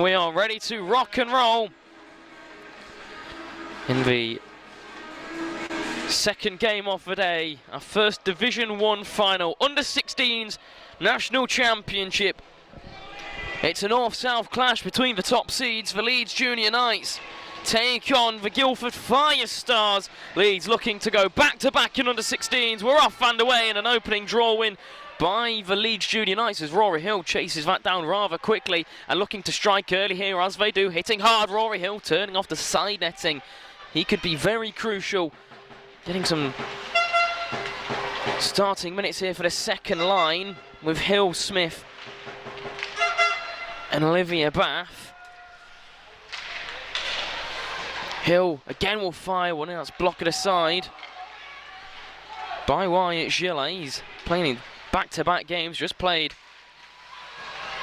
We are ready to rock and roll in the second game of the day, our first Division 1 final, Under-16s National Championship. It's a north-south clash between the top seeds. The Leeds Junior Knights take on the Guildford Fire Stars. Leeds looking to go back-to-back in Under-16s. We're off and away in an opening draw win by the Leeds Junior Knights as Rory Hill chases that down rather quickly and looking to strike early here as they do. Hitting hard, Rory Hill turning off the side netting. He could be very crucial. Getting some starting minutes here for the second line with Hill, Smith and Olivia Bath. Hill again will fire one, and that's blocked aside by Wyatt Gillet. He's playing back-to-back games, just played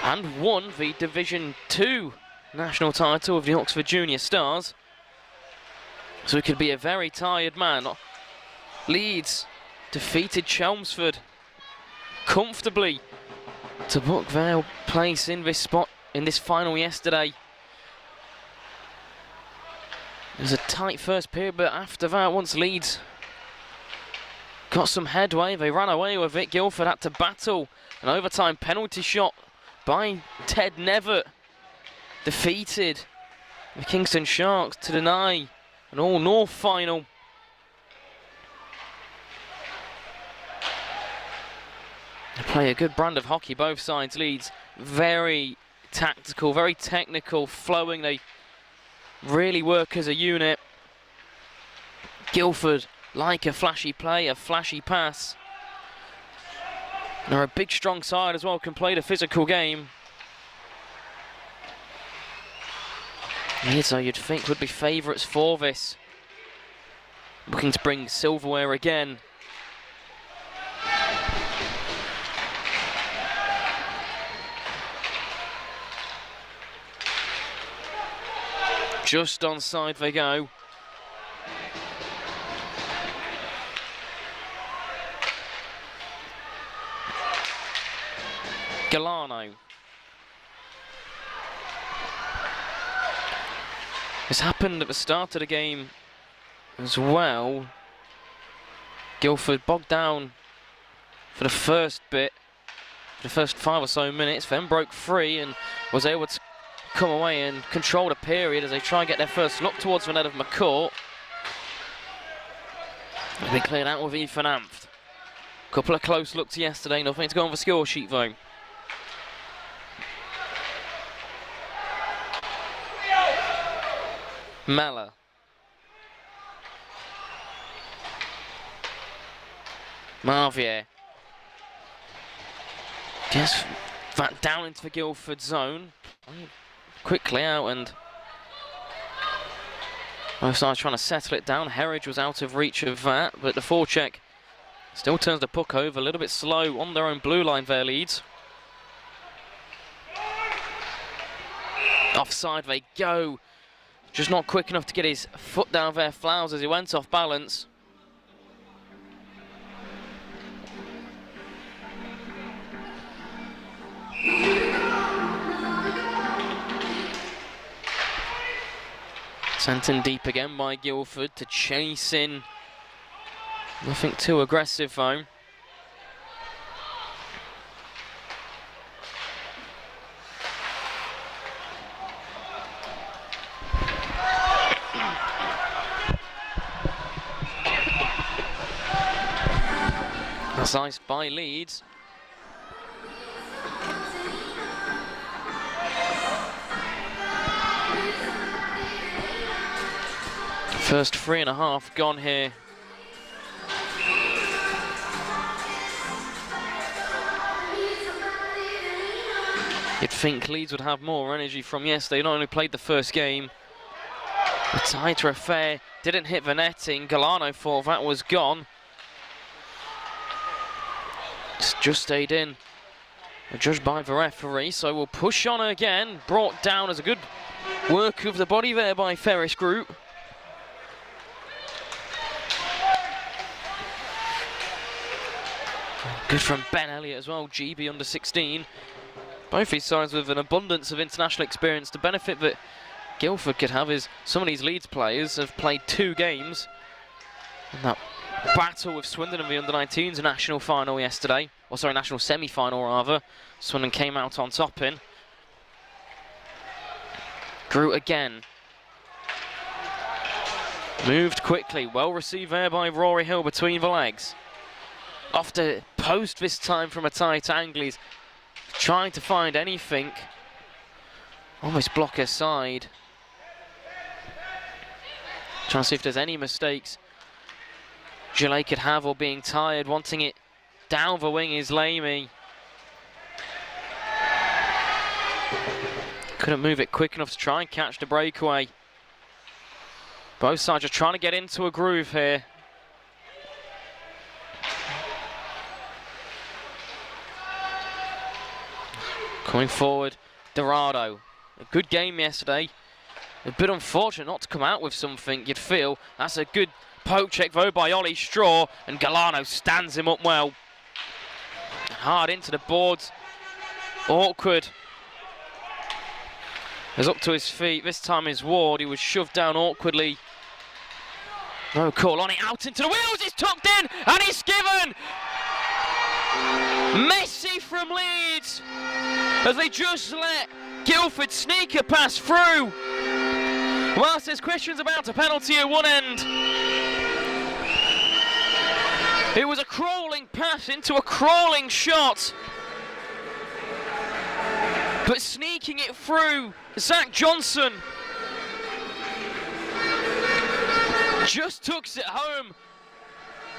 and won the Division 2 national title of the Oxford Junior Stars. So it could be a very tired man. Leeds defeated Chelmsford comfortably to book their place in this spot in this final yesterday. It was a tight first period, but after that, once Leeds got some headway, they ran away with it. Guildford had to battle an overtime penalty shot by Ted Nevitt. Defeated the Kingston Sharks to deny an all-North final. They play a good brand of hockey, both sides. Leeds, very tactical, very technical, flowing. They really work as a unit. Guildford like a flashy play, a flashy pass. They're a big, strong side as well, can play the physical game. Leeds, you'd think, would be favourites for this. Looking to bring silverware again. Just onside they go. Galano. This happened at the start of the game as well. Guildford bogged down for the first bit, for the first 5 or so minutes, then broke free and was able to come away and control the period as they try and get their first look towards the net of McCourt. They've been cleared out with Ethan Amft. Couple of close looks yesterday, nothing to go on the score sheet though. Mella. Marvier. Gets that down into the Guildford zone. Quickly out, and both sides trying to settle it down. Herridge was out of reach of that, but the forecheck still turns the puck over. A little bit slow on their own blue line there, Leeds. Offside they go. Just not quick enough to get his foot down there, Flowers, as he went off balance. Sent in deep again by Guildford to chase in. Nothing too aggressive though. That's iced by Leeds. First 3.5 gone here. You'd think Leeds would have more energy from yesterday. Not only played the first game, a tighter affair, didn't hit the netting. Galano thought that was gone. It's just stayed in. Judged by the referee, so we'll push on again. Brought down as a good work of the body there by Ferris Group. Good from Ben Elliott as well, GB under 16. Both these sides with an abundance of international experience. The benefit that Guildford could have is some of these Leeds players have played 2 games. And that battle with Swindon in the under-19s national final yesterday. Or sorry, national semi-final rather. Swindon came out on top in. Grew again. Moved quickly. Well received there by Rory Hill between the legs. Off to post this time from a tight angle. He's trying to find anything. Almost blocker side. Trying to see if there's any mistakes Gillet could have, or being tired, wanting it down the wing is Lamy. Couldn't move it quick enough to try and catch the breakaway. Both sides are trying to get into a groove here. Coming forward, Dorado. A good game yesterday. A bit unfortunate not to come out with something, you'd feel. That's a good poke check though by Ollie Straw, and Galano stands him up well. Hard into the boards. Awkward. He's up to his feet. This time is Ward. He was shoved down awkwardly. No call on it. Out into the wheels. It's tucked in and he's given. Messi from Leeds as they just let Guildford sneak a pass through. Whilst there's questions about a penalty at one end. It was a crawling pass into a crawling shot. But sneaking it through, Zach Johnson just tucks it home.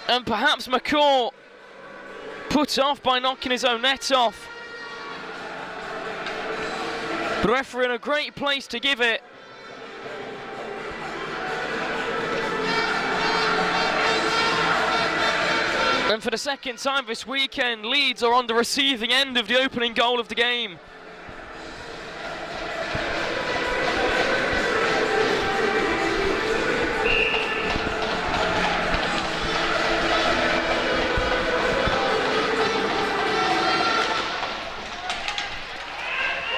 And perhaps McCourt put off by knocking his own net off. The referee in a great place to give it. And for the second time this weekend, Leeds are on the receiving end of the opening goal of the game.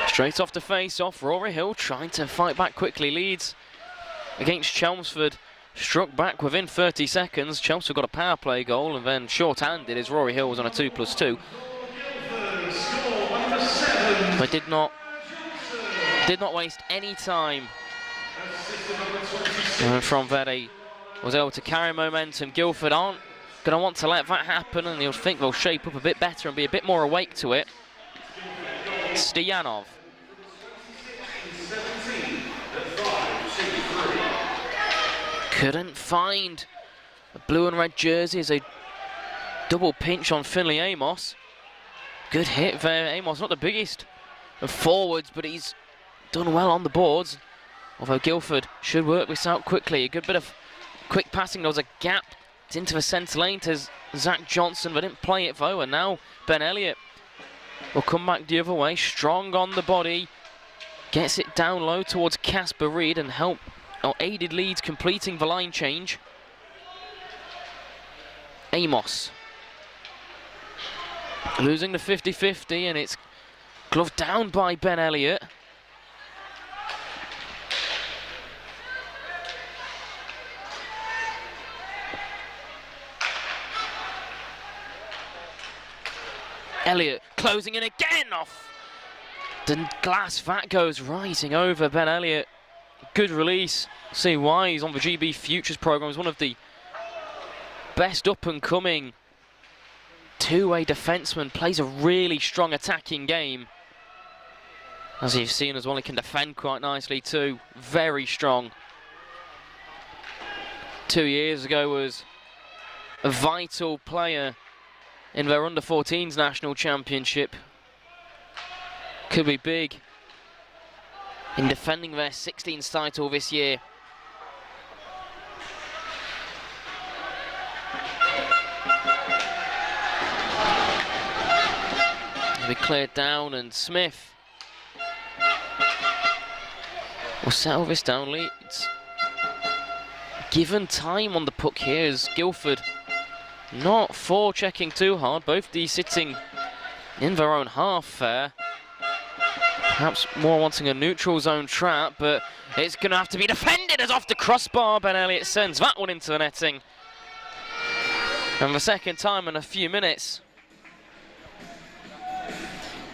Straight off the face-off, Rory Hill trying to fight back quickly. Leeds against Chelmsford struck back within 30 seconds. Chelmsford got a power play goal, and then short-handed as Rory Hill was on a 2+2. But did not waste any time. And from there they was able to carry momentum. Guildford aren't going to want to let that happen, and you'll think they'll shape up a bit better and be a bit more awake to it. Stoyanov. Couldn't find a blue and red jersey as a double pinch on Finley Amos. Good hit there. Amos, not the biggest of forwards, but he's done well on the boards. Although Guildford should work this out quickly. A good bit of quick passing. There was a gap into the centre lane to Zach Johnson, but didn't play it though. And now Ben Elliott will come back the other way. Strong on the body. Gets it down low towards Casper Reed and aided Leeds completing the line change. Amos losing the 50-50, and it's gloved down by Ben Elliott. Elliott closing in again off the glass. That goes rising over Ben Elliott. Good release. See why he's on the GB Futures programme. He's one of the best up-and-coming two-way defensemen. Plays a really strong attacking game. As you've seen as well, he can defend quite nicely too. Very strong. 2 years ago was a vital player in their under-14s national championship. Could be big in defending their 16th title this year. It'll be cleared down, and Smith will settle this down. Leeds given time on the puck here as Guildford not forechecking too hard. Both these sitting in their own half there. Perhaps more wanting a neutral zone trap, but it's going to have to be defended as off the crossbar. Ben Elliott sends that one into the netting. And the second time in a few minutes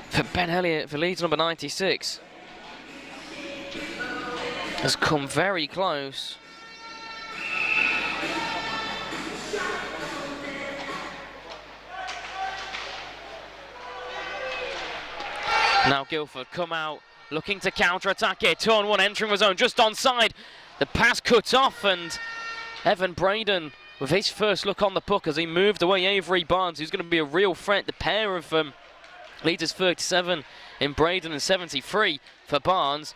for Ben Elliott, for Leeds number 96. Has come very close. Now Guildford come out, looking to counter-attack it. 2-on-1 entering the zone, just onside. The pass cut off, and Evan Braden with his first look on the puck as he moved away Avery Barnes, who's going to be a real threat. The pair of Leeds is 37 in Braden and 73 for Barnes.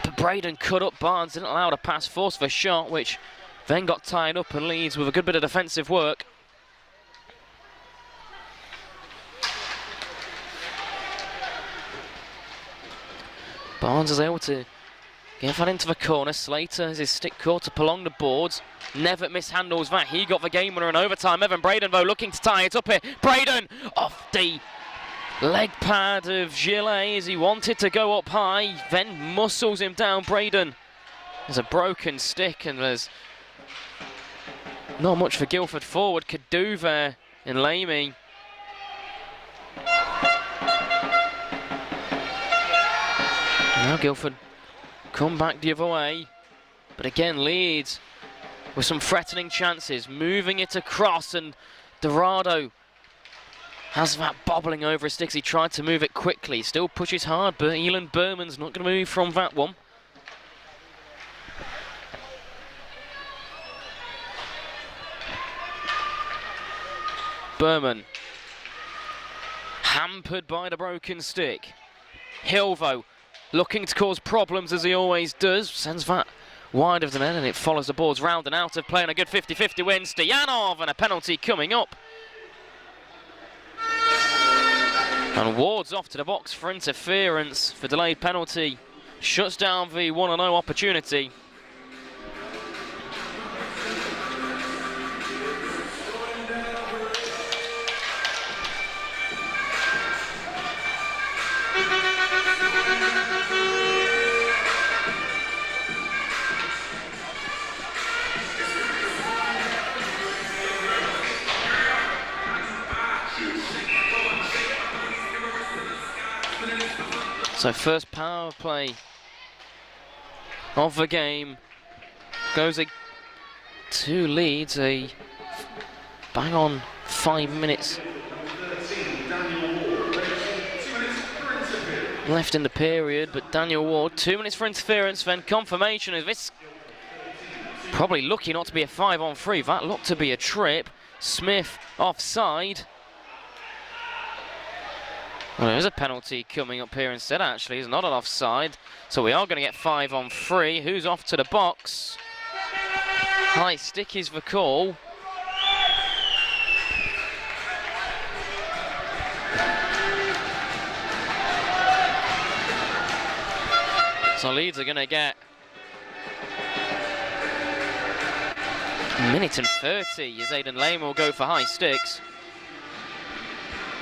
But Braden cut up Barnes, didn't allow the pass, forced the shot, which then got tied up, and Leeds with a good bit of defensive work. Barnes is able to get that into the corner. Slater has his stick caught up along the boards. Never mishandles that. He got the game winner in overtime. Evan Braden, though, looking to tie it up here. Braden off the leg pad of Gillet as he wanted to go up high. Then muscles him down. Braden. There's a broken stick, and there's not much for Guildford forward could do there in Lamey. Now Guildford come back the other way, but again Leeds with some threatening chances, moving it across, and Dorado has that bobbling over his sticks. He tried to move it quickly, still pushes hard, but Elon Berman's not going to move from that one. Berman hampered by the broken stick. Hill, though, looking to cause problems as he always does, sends that wide of the net, and it follows the boards round and out of play, and a good 50-50 win. Stoyanov, and a penalty coming up. And Ward's off to the box for interference for delayed penalty. Shuts down the 1-0 opportunity. So first power play of the game goes to Leeds, a bang on 5 minutes left in the period, but Daniel Ward, 2 minutes for interference, then confirmation of this. Probably lucky not to be a 5-on-3, that looked to be a trip. Smith offside. Well, there's a penalty coming up here instead, actually. It's not an offside. So we are going to get 5-on-3. Who's off to the box? High stick is the call. So Leeds are going to get a minute and 30 as Aidan Lane will go for high sticks.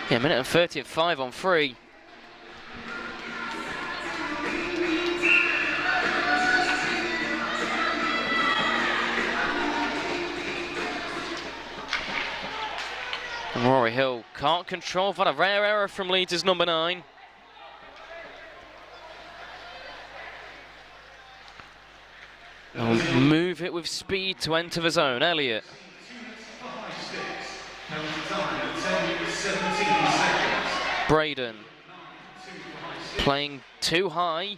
Yeah, minute and 30 at 5-on-3. And Rory Hill can't control that. A rare error from Leeds' number 9. They'll move it with speed to enter the zone. Elliott. Braden playing too high,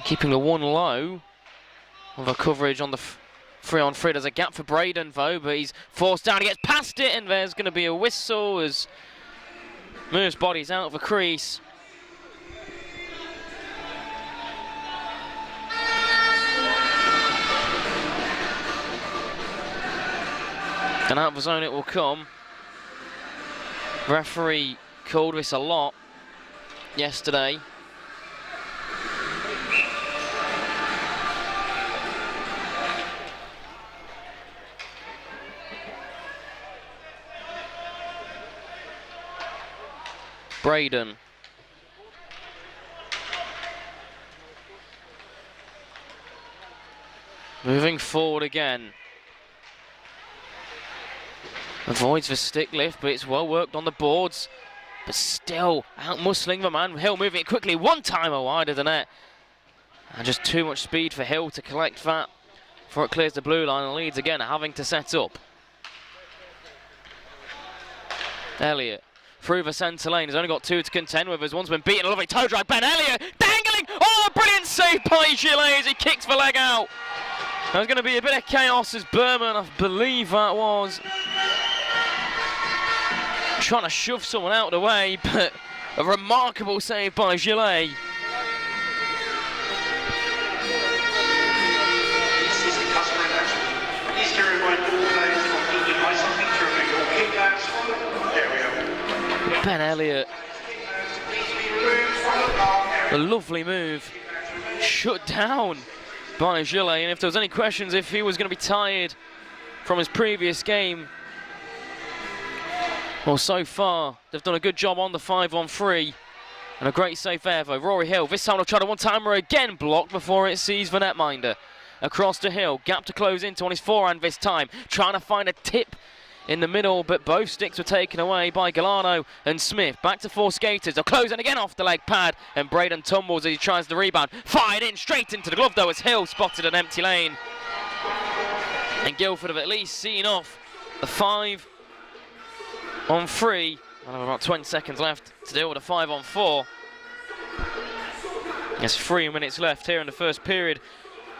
keeping the one low of a coverage on the 3-on-3. There's a gap for Braden though, but he's forced down, he gets past it, and there's going to be a whistle as moves bodies out of the crease. And out of the zone it will come. Referee called this a lot yesterday. Braden. Moving forward again. Avoids the stick lift, but it's well worked on the boards. But still out-muscling the man. Hill moving it quickly. One timer wide of the net. And just too much speed for Hill to collect that before it clears the blue line. And Leeds again having to set up. Elliott through the centre lane. He's only got 2 to contend with. As one's been beaten. A lovely toe drag. Ben Elliott dangling. Oh, a brilliant save by Gillet as he kicks the leg out. There's going to be a bit of chaos as Berman, I believe that was, trying to shove someone out of the way, but a remarkable save by Gillet. This is the customary action. Please to remind all players of keeping ice on picture of your kickbacks. There we go. Ben Elliott. A lovely move. Shut down by Gillet, and if there was any questions if he was going to be tired from his previous game, well, so far they've done a good job on the 5-on-3 and a great save there though. Rory Hill this time will try to one-timer again, blocked before it sees the netminder. Across to Hill, gap to close into on his forehand this time, trying to find a tip in the middle, but both sticks were taken away by Galano and Smith. Back to 4 skaters. They'll close in again off the leg pad, and Braden tumbles as he tries the rebound. Fired in straight into the glove though as Hill spotted an empty lane. And Guildford have at least seen off the 5-on-3. And about 20 seconds left to deal with a 5-on-4. There's 3 minutes left here in the first period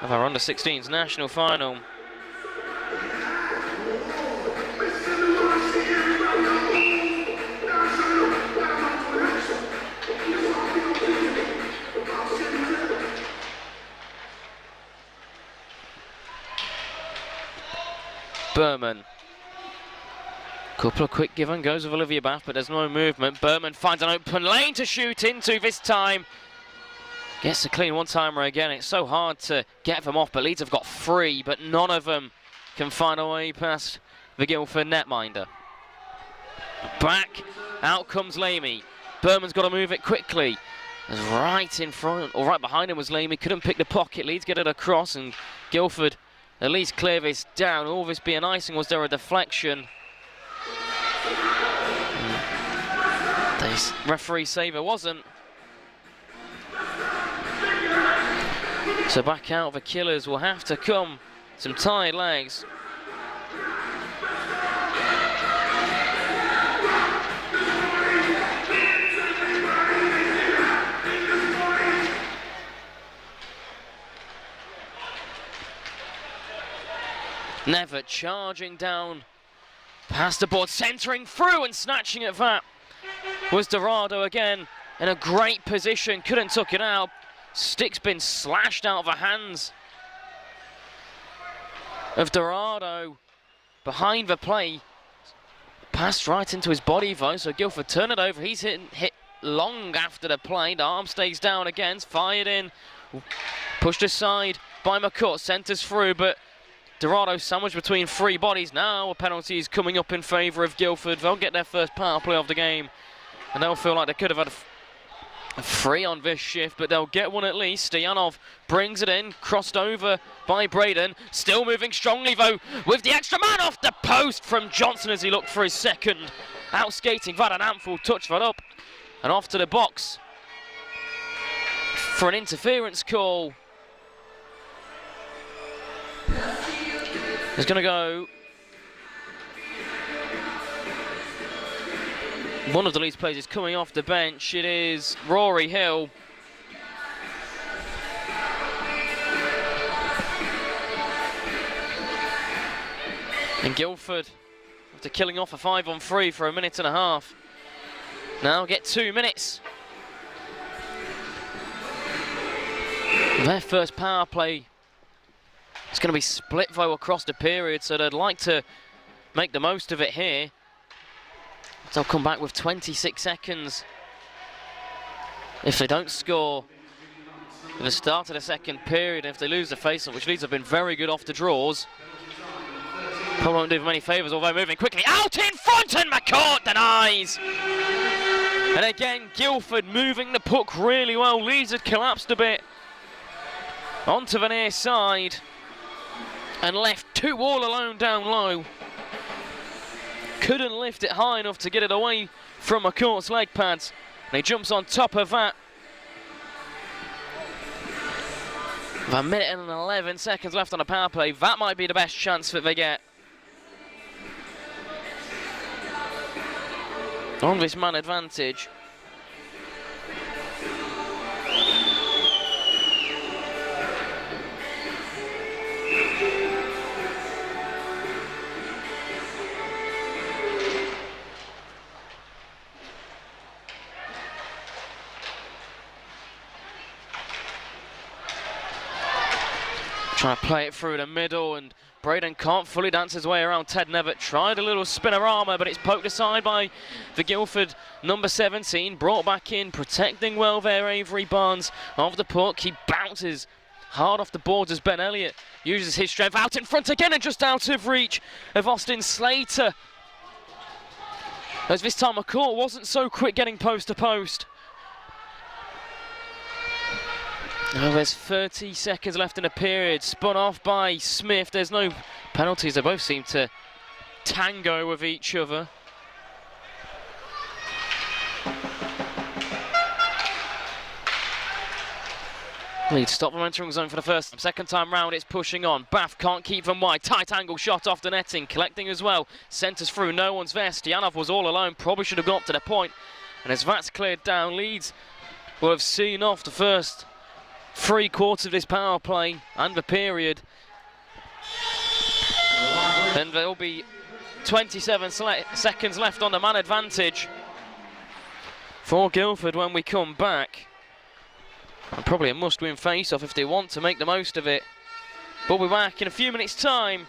of our under-16s national final. Berman. Couple of quick give and goes with Olivia Bath, but there's no movement. Berman finds an open lane to shoot into this time. Gets a clean one-timer again. It's so hard to get them off, but Leeds have got 3, but none of them can find a way past the Guildford netminder. Back, out comes Lamy. Berman's got to move it quickly. As right in front, or right behind him was Lamy. Couldn't pick the pocket. Leeds get it across, and Guildford at least clear this down. All this being icing, was there a deflection? The referee saver wasn't. So back out the killers will have to come. Some tired legs. Never charging down past the board, centering through and snatching at that was Dorado again in a great position, couldn't tuck it out. Stick's been slashed out of the hands of Dorado behind the play. Passed right into his body though, so Guildford turn it over. He's hit long after the play. The arm stays down again, fired in, pushed aside by McCourt, centres through, but Dorado sandwiched between 3 bodies. Now a penalty is coming up in favour of Guildford. They'll get their first power play of the game, and they'll feel like they could have had a 3 on this shift, but they'll get one at least. Stoyanov brings it in, crossed over by Braden. Still moving strongly though, with the extra man off the post from Johnson as he looked for his second. Out skating that, an Amphel touch that up and off to the box for an interference call. There's going to go one of the Leeds players is coming off the bench. It is Rory Hill. And Guildford, after killing off a 5-on-3 for a minute and a half, now get 2 minutes. Their first power play. It's going to be split though across the period, so they'd like to make the most of it here. They'll come back with 26 seconds if they don't score at the start of the second period. If they lose the face-off, which Leeds have been very good off the draws, probably won't do them any favours, although moving quickly out in front, and McCourt denies. And again, Guildford moving the puck really well. Leeds had collapsed a bit onto the near side and left two all alone down low. Couldn't lift it high enough to get it away from McCourt's leg pads. And he jumps on top of that. With a minute and 11 seconds left on a power play, that might be the best chance that they get. On this man advantage. Trying to play it through the middle, and Braden can't fully dance his way around Ted Nevitt. Tried a little spinorama, but it's poked aside by the Guildford number 17. Brought back in, protecting well there, Avery Barnes of the puck. He bounces hard off the boards as Ben Elliott uses his strength out in front again and just out of reach of Austin Slater. As this time McCourt wasn't so quick getting post to post. Now there's 30 seconds left in the period, spun off by Smith. There's no penalties, they both seem to tango with each other. Leeds stop the entering zone for the first time. Second time round, it's pushing on. Bath can't keep them wide. Tight angle shot off the netting, collecting as well. Centres through, no one's there. Stianov was all alone, probably should have got to the point. And as that's cleared down, Leeds will have seen off the first 3/4 of this power play and the period. And there'll be 27 seconds left on the man advantage for Guildford when we come back. And probably a must-win face-off if they want to make the most of it. We'll be back in a few minutes' time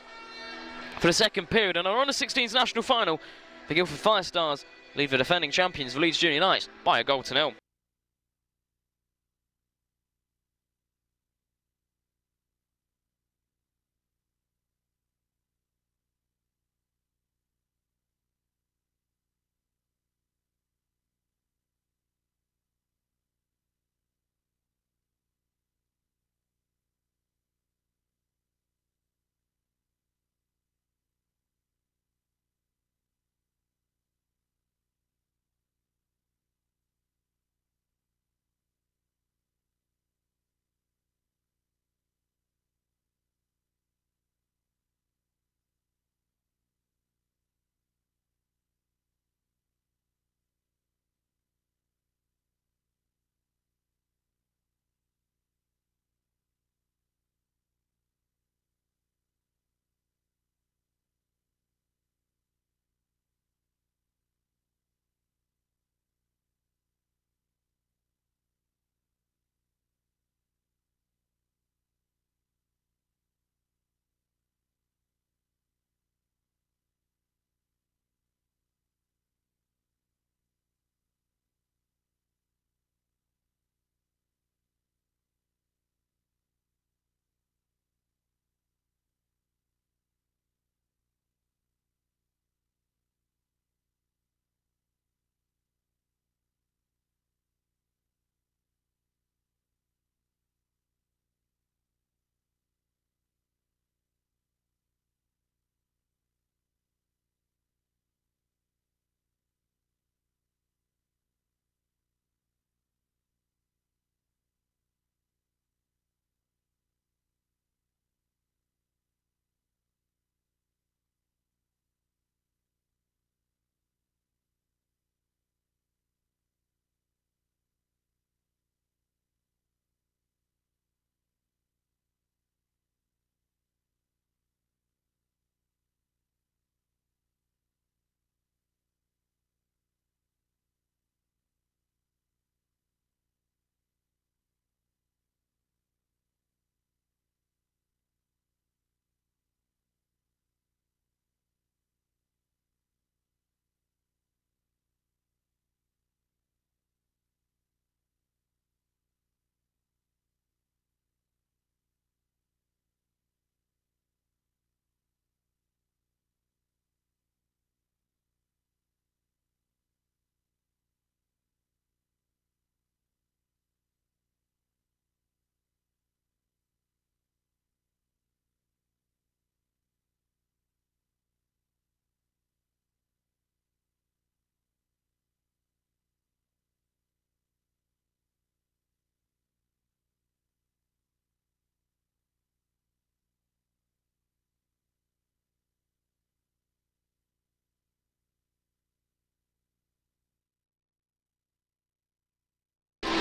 for the second period, and our under-16s national final. The Guildford Fire Stars leave the defending champions, the Leeds Junior Knights, by a 1-0.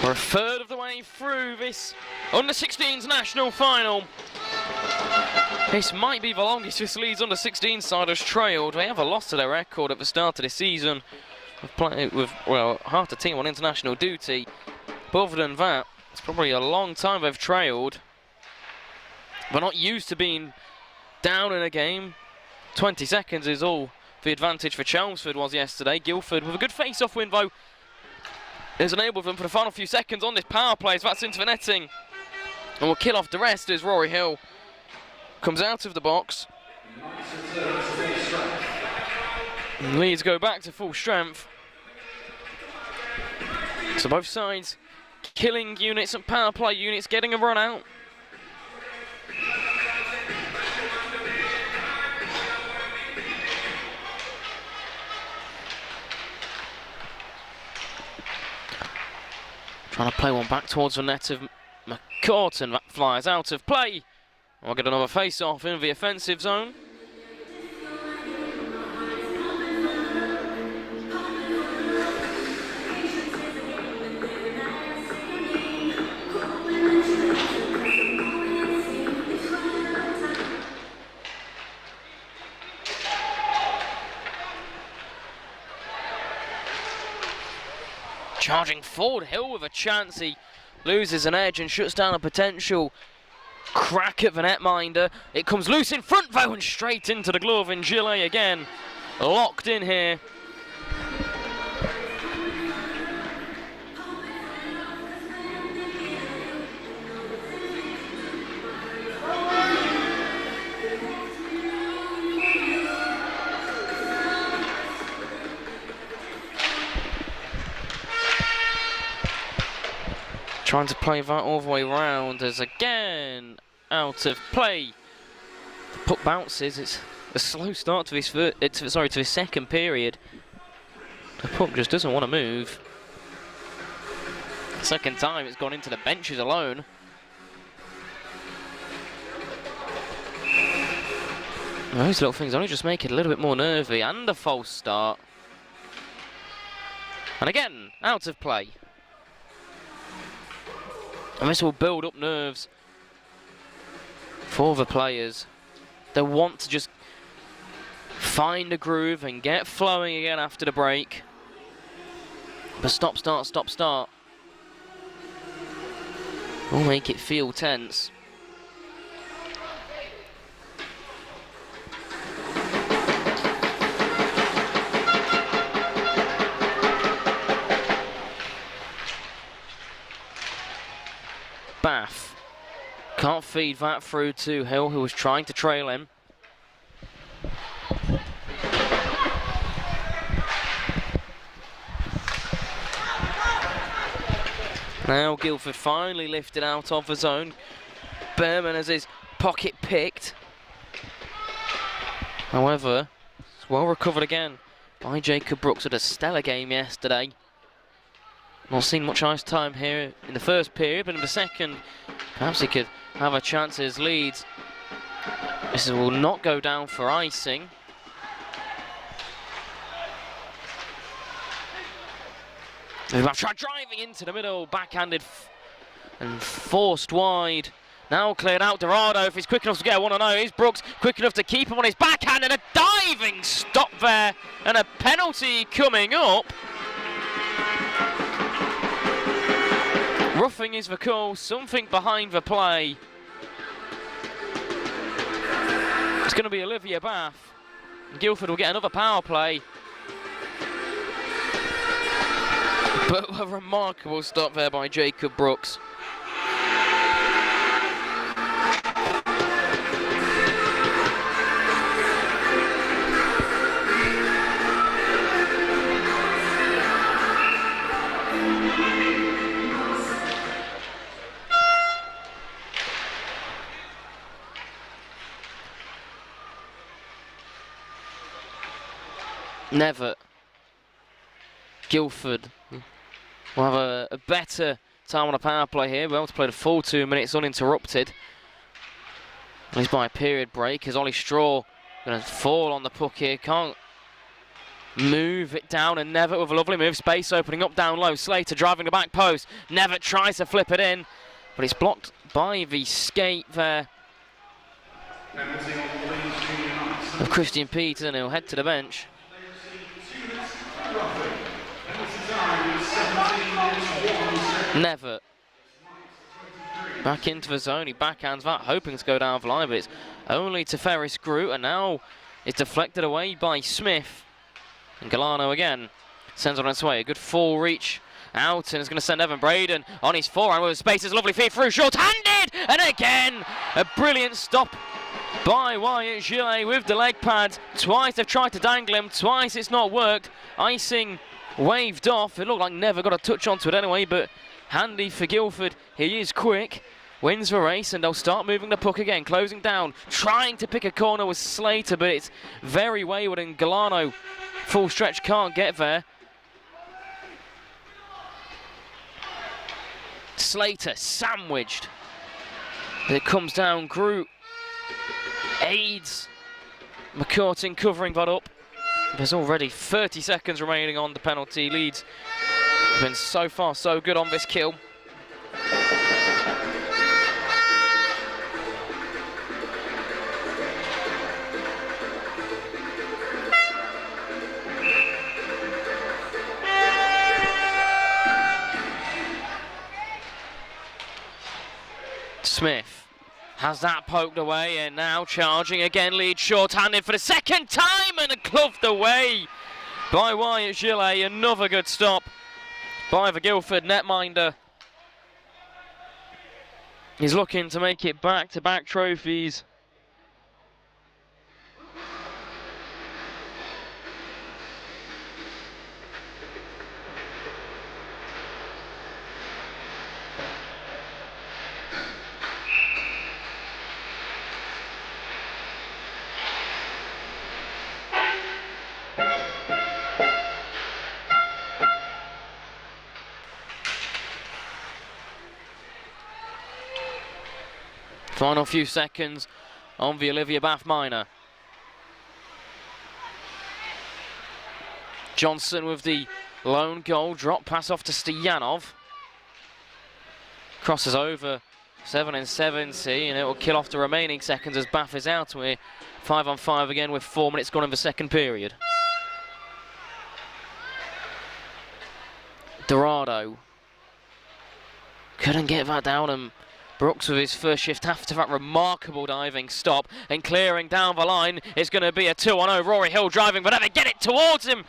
We're a third of the way through this under-16s national final. This might be the longest this Leeds under-16 side has trailed. They have a loss to their record at the start of this season. We've played with, well, half the team on international duty. But other than that, it's probably a long time they've trailed. They're not used to being down in a game. 20 seconds is all the advantage for Chelmsford was yesterday. Guildford with a good face-off win, though, has enabled them for the final few seconds on this power play. So that's into the netting. And will kill off the rest as Rory Hill comes out of the box. And Leeds go back to full strength. So both sides killing units and power play units, getting a run out. Trying to play one back towards the net of McCourton. That flies out of play. We'll get another face-off in the offensive zone. Charging forward, Hill with a chance. He loses an edge and shuts down a potential crack at the netminder. It comes loose in front though and straight into the glove, and Gillet again locked in here. Trying to play that all the way round as again out of play. The puck bounces. It's a slow start to this second period. The puck just doesn't want to move. Second time it's gone into the benches alone. Those little things only just make it a little bit more nervy, and a false start. And again, out of play. And this will build up nerves for the players. They want to just find a groove and get flowing again after the break. But stop, start will make it feel tense. Bath can't feed that through to Hill, who was trying to trail him. Now Guildford finally lifted out of the zone. Berman has his pocket picked. However, it's well recovered again by Jacob Brooks. Had a stellar game yesterday. Not seen much ice time here in the first period, but in the second, perhaps he could have a chance as Leeds. This will not go down for icing. They've tried driving into the middle, backhanded and forced wide. Now cleared out. Dorado, if he's quick enough to get a 1-0, is Brooks quick enough to keep him on his backhand, and a diving stop there, and a penalty coming up. Roughing is the call, something behind the play. It's going to be Olivia Bath. Guildford will get another power play. But a remarkable stop there by Jacob Brooks. Never. Guildford will have a better time on a power play here. We're able to play the full 2 minutes uninterrupted. At least by a period break, as Ollie Straw going to fall on the puck here. Can't Move it down, and Nevitt with a lovely move. Space opening up down low. Slater driving the back post. Nevitt tries to flip it in, but it's blocked by the skate there of Christian Peterson, who'll head to the bench. Nevitt back into the zone. He backhands that, hoping to go down the line, but it's only to Ferris Groot, and now it's deflected away by Smith. And Galano again sends on its way. A good full reach out, and it's going to send Evan Braden on his forehand with a space. It's a lovely feed through, short-handed, and again a brilliant stop by Wyatt Gillet with the leg pad. Twice they've tried to dangle him, twice it's not worked. Icing waved off. It looked like Never got a touch onto it anyway, but handy for Guildford. He is quick, wins the race, and they'll start moving the puck again, closing down, trying to pick a corner with Slater, but it's very wayward, and Galano full stretch can't get there. Slater sandwiched. It comes down. Groot aids McCourtin covering that up. There's already 30 seconds remaining on the penalty. Leeds have been so far so good on this kill. Smith has that poked away, and now charging again. Leeds short-handed for the second time, and gloved away by Wyatt Gillet. Another good stop by the Guildford netminder. He's looking to make it back-to-back trophies. Final few seconds on the Olivia Bath minor. Johnson with the lone goal. Drop pass off to Stoyanov. Crosses over 7 and 70, and it will kill off the remaining seconds as Bath is out. We're 5 on 5 again with 4 minutes gone in the second period. Dorado couldn't get that down, and Brooks with his first shift after that remarkable diving stop, and clearing down the line is going to be a 2-on-0. Rory Hill driving, but never get it towards him.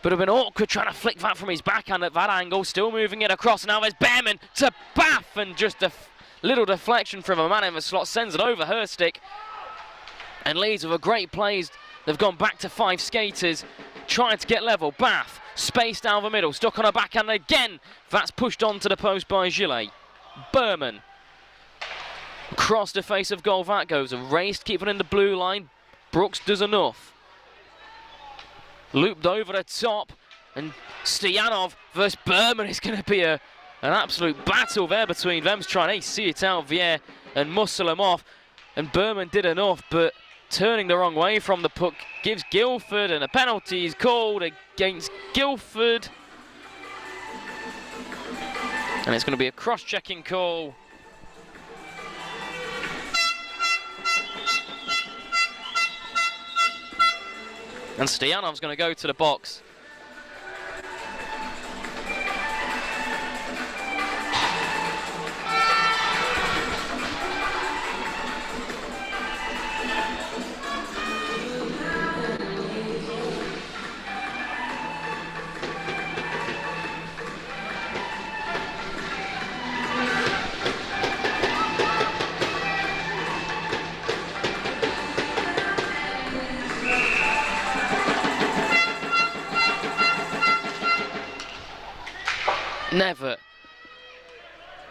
But have been awkward trying to flick that from his backhand at that angle, still moving it across. Now there's Behrman to Bath, and just a little deflection from a man in the slot sends it over her stick. And Leeds with a great plays. They've gone back to 5 skaters, trying to get level. Bath, space down the middle, stuck on her backhand again. That's pushed onto the post by Gillet. Berman across the face of goal. That goes a race, keep it in the blue line. Brooks does enough. Looped over the top, and Stoyanov versus Berman is going to be an absolute battle there between them, trying to see it out of the air and muscle him off. And Berman did enough, but turning the wrong way from the puck gives Guildford, and a penalty is called against Guildford. And it's going to be a cross-checking call. And Stoyanov's going to go to the box. Never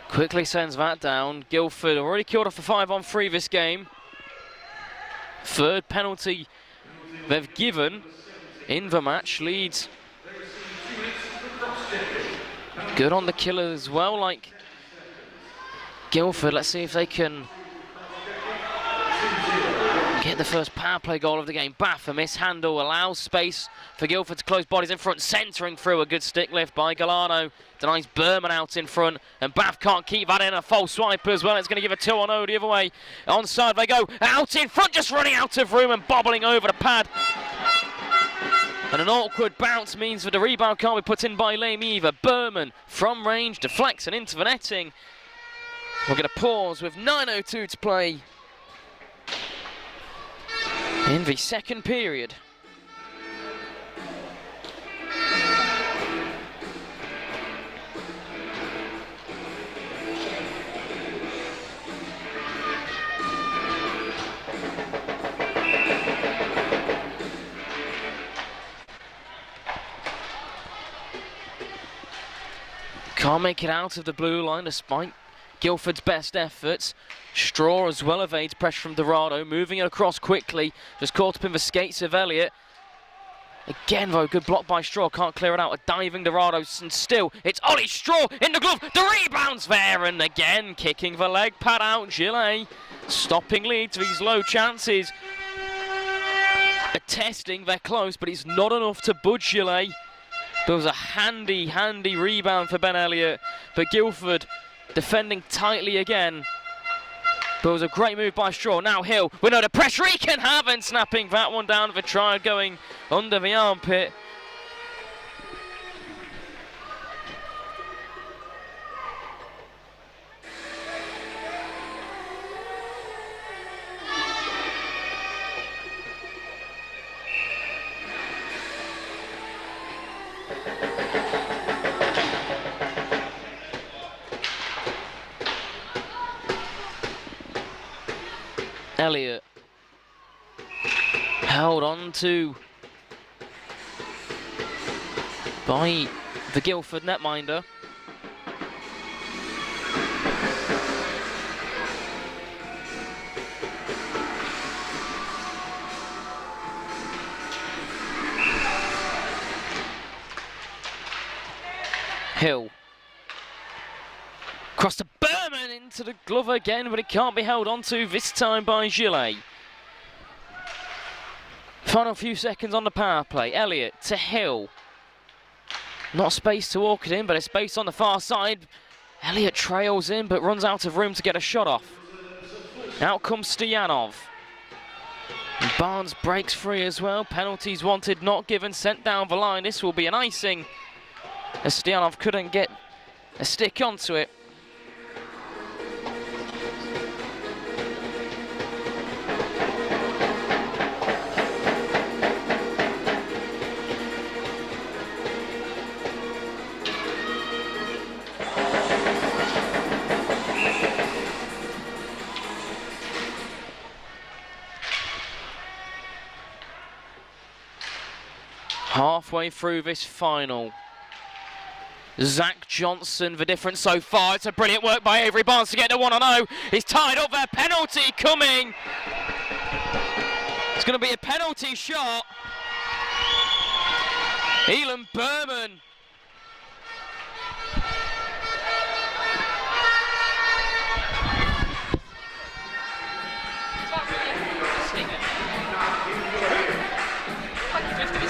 quickly sends that down. Guildford already killed off the 5-on-3 this game. Third penalty they've given in the match. Leeds good on the killer as well, like Guildford. Let's see if they can Hit the first power play goal of the game. Bath, a mishandle, allows space for Guildford to close bodies in front, centering through. A good stick lift by Gallardo. Denies Berman out in front, and Bath can't keep that in. A false swipe as well. It's going to give a 2-on-0 the other way. Onside they go. Out in front, just running out of room and bobbling over the pad. And an awkward bounce means that the rebound can't be put in by Lame either. Berman from range deflects and into the netting. We're going to pause with 9:02 to play in the second period. Can't make it out of the blue line despite Guildford's best efforts. Straw as well evades pressure from Dorado, moving it across quickly, just caught up in the skates of Elliott. Again though, good block by Straw, can't clear it out, a diving Dorado, and still it's Ollie Straw in the glove, the rebound's there, and again kicking the leg pad out, Gillet stopping Leeds these low chances. Attesting they're close, but it's not enough to budge Gillet. There was a handy rebound for Ben Elliott, but Guildford defending tightly again. But it was a great move by Straw. Now Hill, we know the pressure he can have, and snapping that one down for try going under the armpit. Elliott held on to by the Guildford netminder. Hill across to Berman into the glove again, but it can't be held onto this time by Gillet. Final few seconds on the power play. Elliott to Hill. Not space to walk it in, but a space on the far side. Elliott trails in, but runs out of room to get a shot off. Out comes Stoyanov. And Barnes breaks free as well. Penalties wanted, not given, sent down the line. This will be an icing, as Stoyanov couldn't get a stick onto it. Halfway through this final. Zach Johnson, the difference so far. It's a brilliant work by Avery Barnes to get the 1-0. He's tied up there. Penalty coming. It's going to be a penalty shot. Elon Berman.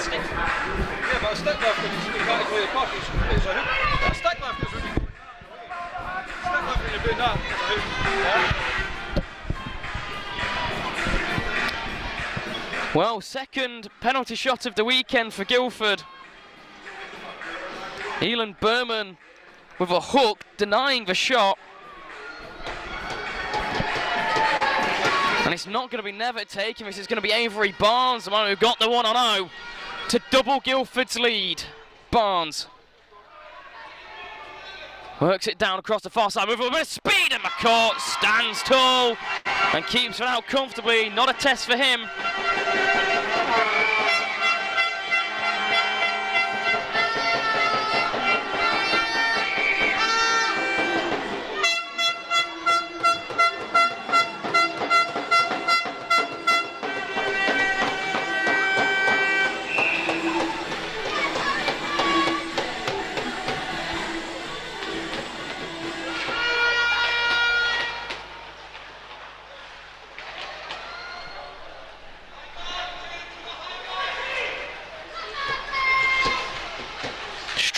Yeah, but a stick lift when you can't play the puck, it's a hook. A stick lift is when you stick lift when you're doing that, it's a hook. Well, second penalty shot of the weekend for Guildford. Elon Berman with a hook, denying the shot. And it's not going to be never taken, this is going to be Avery Barnes, the one who got the 1-0 to double Guildford's lead. Barnes works it down across the far side, with a bit of speed, and McCourt stands tall and keeps it out comfortably. Not a test for him.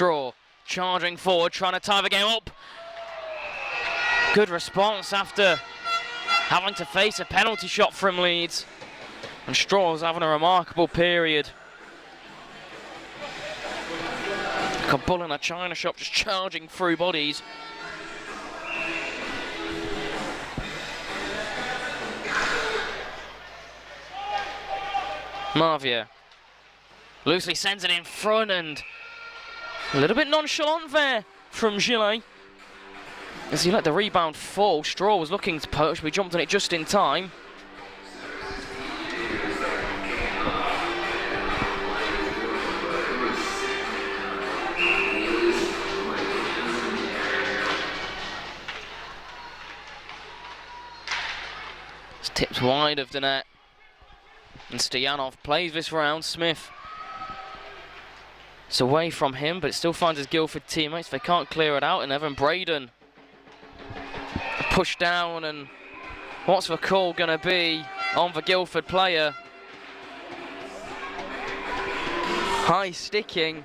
Straw charging forward, trying to tie the game up. Good response after having to face a penalty shot from Leeds. And Straw's having a remarkable period. Like a bull in a china shop, just charging through bodies. Marvia loosely sends it in front, and a little bit nonchalant there from Gillet. As he let the rebound fall, Straw was looking to poach, but he jumped on it just in time. It's tipped wide of the net. And Stoyanov plays this round. Smith, it's away from him, but it still finds his Guildford teammates. They can't clear it out, and Evan Braden pushed down, and what's the call going to be on the Guildford player? High sticking.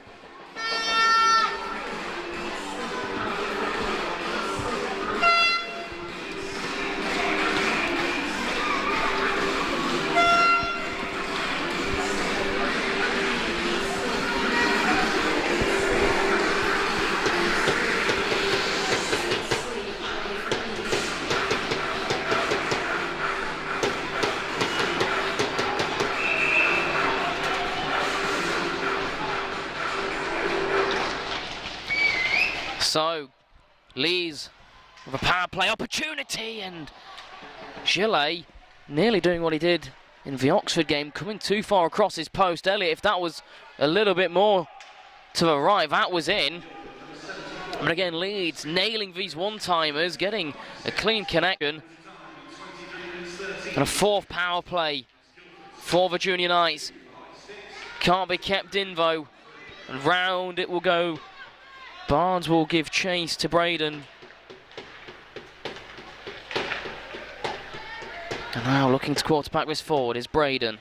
So, Leeds with a power play opportunity, and Gillet nearly doing what he did in the Oxford game, coming too far across his post. Elliott, if that was a little bit more to the right, that was in. But again, Leeds nailing these one-timers, getting a clean connection. And a fourth power play for the Junior Knights. Can't be kept in though, and round it will go. Barnes will give chase to Braden. And now looking to quarterback this forward is Braden.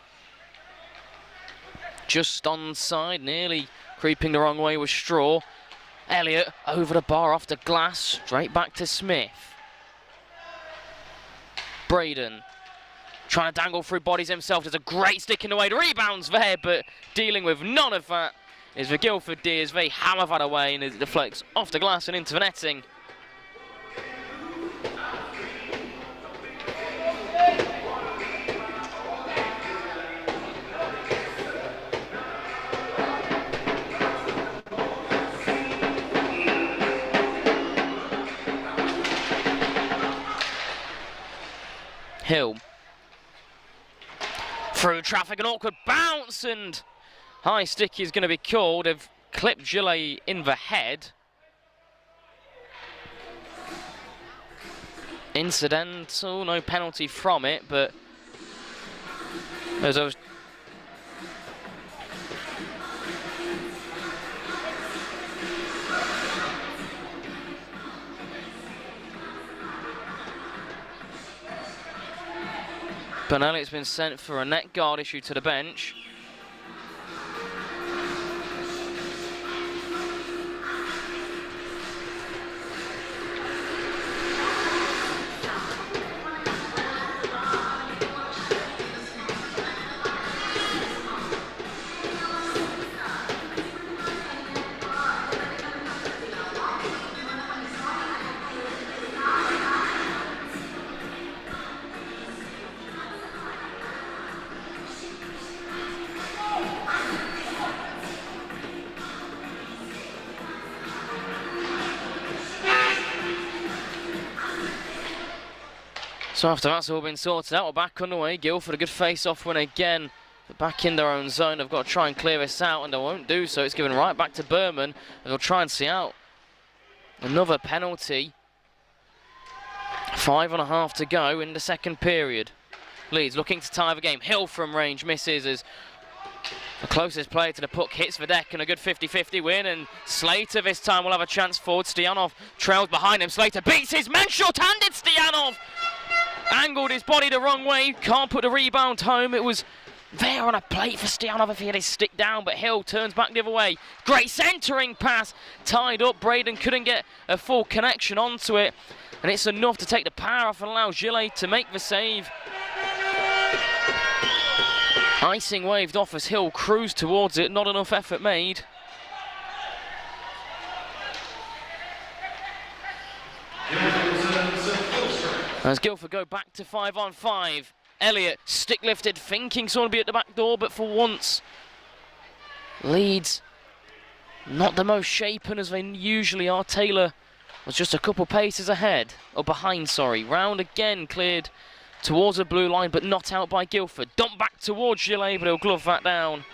Just onside, nearly creeping the wrong way with Straw. Elliott over the bar, off the glass, straight back to Smith. Braden trying to dangle through bodies himself. There's a great stick in the way. The rebound's there, but dealing with none of that is the Guildford Deers. They hammer that away, and it deflects off the glass and into the netting. Hill through traffic, an awkward bounce, and high stick is going to be called. They've clipped Gillet in the head. Incidental, no penalty from it, but there's those. Elliott's been sent for a net guard issue to the bench. So after that's all been sorted out, we're back underway. Guildford a good face-off win again. But back in their own zone, they've got to try and clear this out, and they won't do so. It's given right back to Berman, and they'll try and see out another penalty. 5.5 to go in the second period. Leeds looking to tie the game. Hill from range misses as the closest player to the puck hits the deck, and a good 50-50 win. And Slater this time will have a chance forward. Stoyanov trails behind him. Slater beats his man, short-handed. Stoyanov angled his body the wrong way, can't put the rebound home. It was There on a plate for Stoyanov if he had his stick down, but Hill turns back the other way. Great centering pass, tied up. Braden couldn't get a full connection onto it, and it's enough to take the power off and allow Gillet to make the save. Icing waved off as Hill cruised towards it, not enough effort made. As Guildford go back to 5-on-5. Elliott, stick lifted, thinking someone would be at the back door, but for once, Leeds not the most shapen as they usually are. Taylor was just a couple paces ahead, or behind, sorry. Round again, cleared towards the blue line, but not out by Guildford. Dumped back towards Gillet, but he'll glove that down.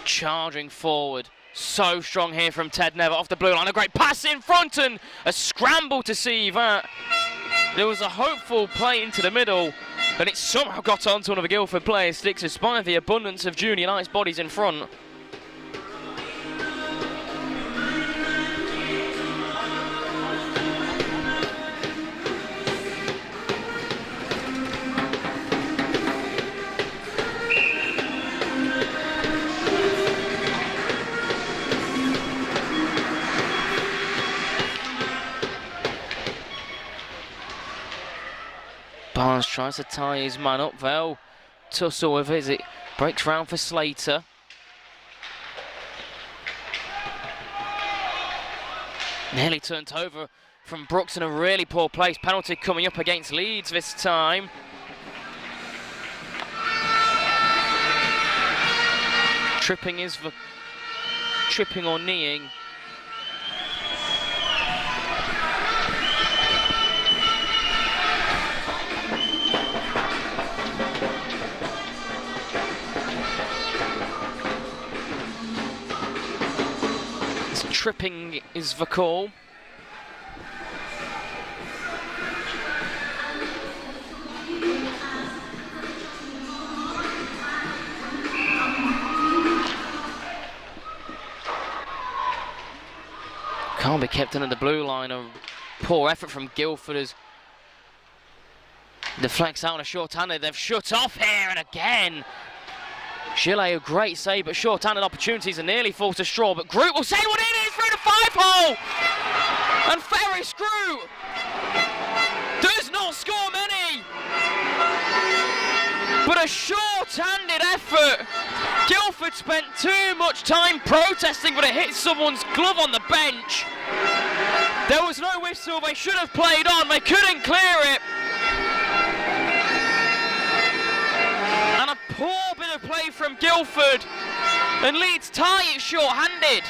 Charging forward, so strong here from Ted Never off the blue line. A great pass in front and a scramble to see that. There was a hopeful play into the middle, and it somehow got onto one of the Guildford players' sticks despite the abundance of Junior Knight's bodies in front. Barnes tries to tie his man up. They'll tussle with it as it breaks round for Slater. Nearly turned over from Brooks in a really poor place. Penalty coming up against Leeds this time. Tripping or kneeing. Tripping is the call. Can't be kept under the blue line. A poor effort from Guildford as deflects out on a short-handed. They've shut off here, and again Gillet, a great save, but short-handed opportunities are nearly full to straw, but Groot will save one in through the 5-hole! And Ferris Groot does not score many! But a short-handed effort. Guildford spent too much time protesting, but it hit someone's glove on the bench. There was no whistle, they should have played on, they couldn't clear it. And a poor bit of play from Guildford, and Leeds tie it short-handed.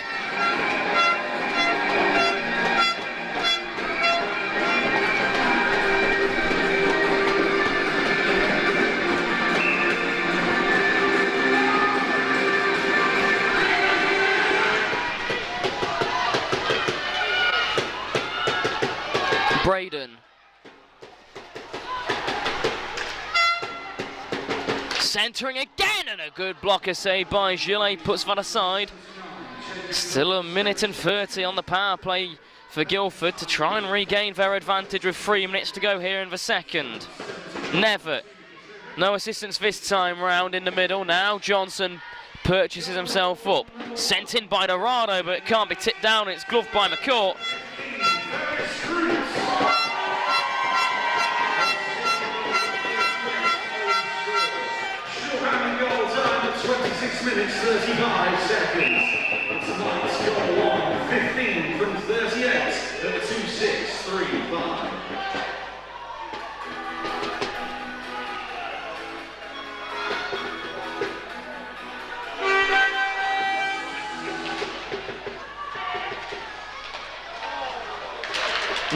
Braden. Centering again, and a good blocker save by Gillet puts that aside. Still a minute and 30 on the power play for Guildford to try and regain their advantage with 3 minutes to go here in the second. Never. No assistance this time round in the middle. Now Johnson purchases himself up. Sent in by Dorado, but it can't be tipped down. It's gloved by McCourt. Minutes 35 seconds. Tonight's goal on 15 from 38 at 2-6-3-5.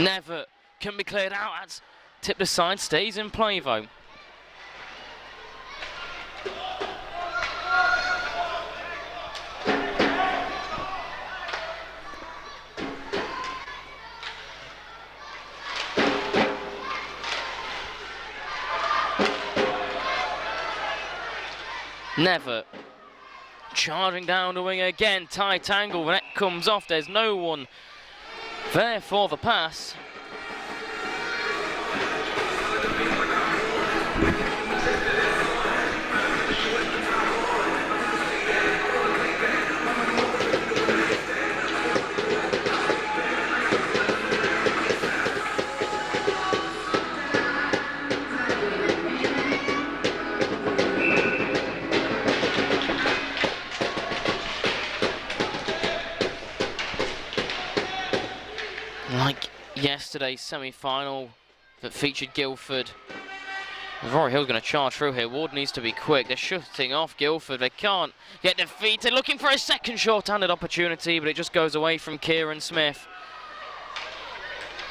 Never can be cleared out. That's tipped aside, stays in play though. Never charging down the wing again, tight angle, the net comes off, there's no one there for the pass. Like yesterday's semi-final that featured Guildford. Rory Hill's going to charge through here. Ward needs to be quick. They're shutting off Guildford. They can't get defeated. Looking for a second short-handed opportunity, but it just goes away from Kieran Smith.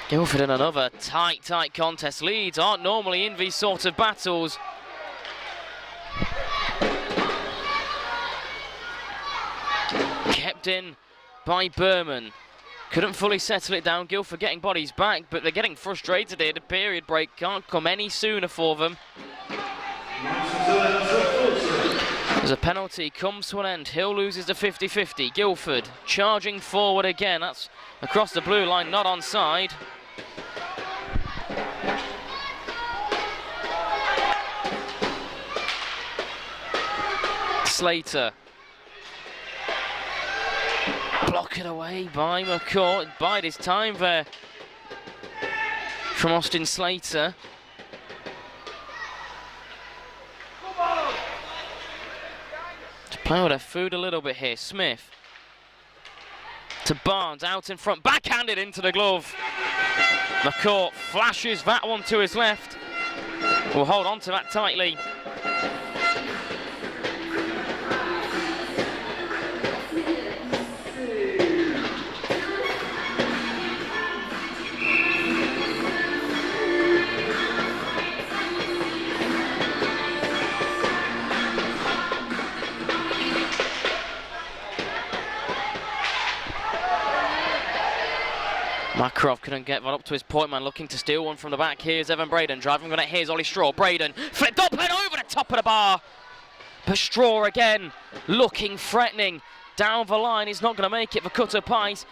Guildford in another tight contest. Leeds aren't normally in these sort of battles. Kept in by Berman. Couldn't fully settle it down. Guildford getting bodies back, but they're getting frustrated here. The period break can't come any sooner for them. As a penalty comes to an end, Hill loses the 50-50. Guildford charging forward again. That's across the blue line, not onside. Slater. Block it away by McCourt. Bide his time there from Austin Slater. To play with their food a little bit here. Smith to Barnes, out in front, backhanded into the glove. McCourt flashes that one to his left. We'll hold on to that tightly. Makarov couldn't get that up to his point man, looking to steal one from the back. Here's Evan Braden driving with it. Here's Ollie Straw. Braden flipped up and over the top of the bar. But Straw again looking threatening down the line. He's not going to make it for Cutter Pies.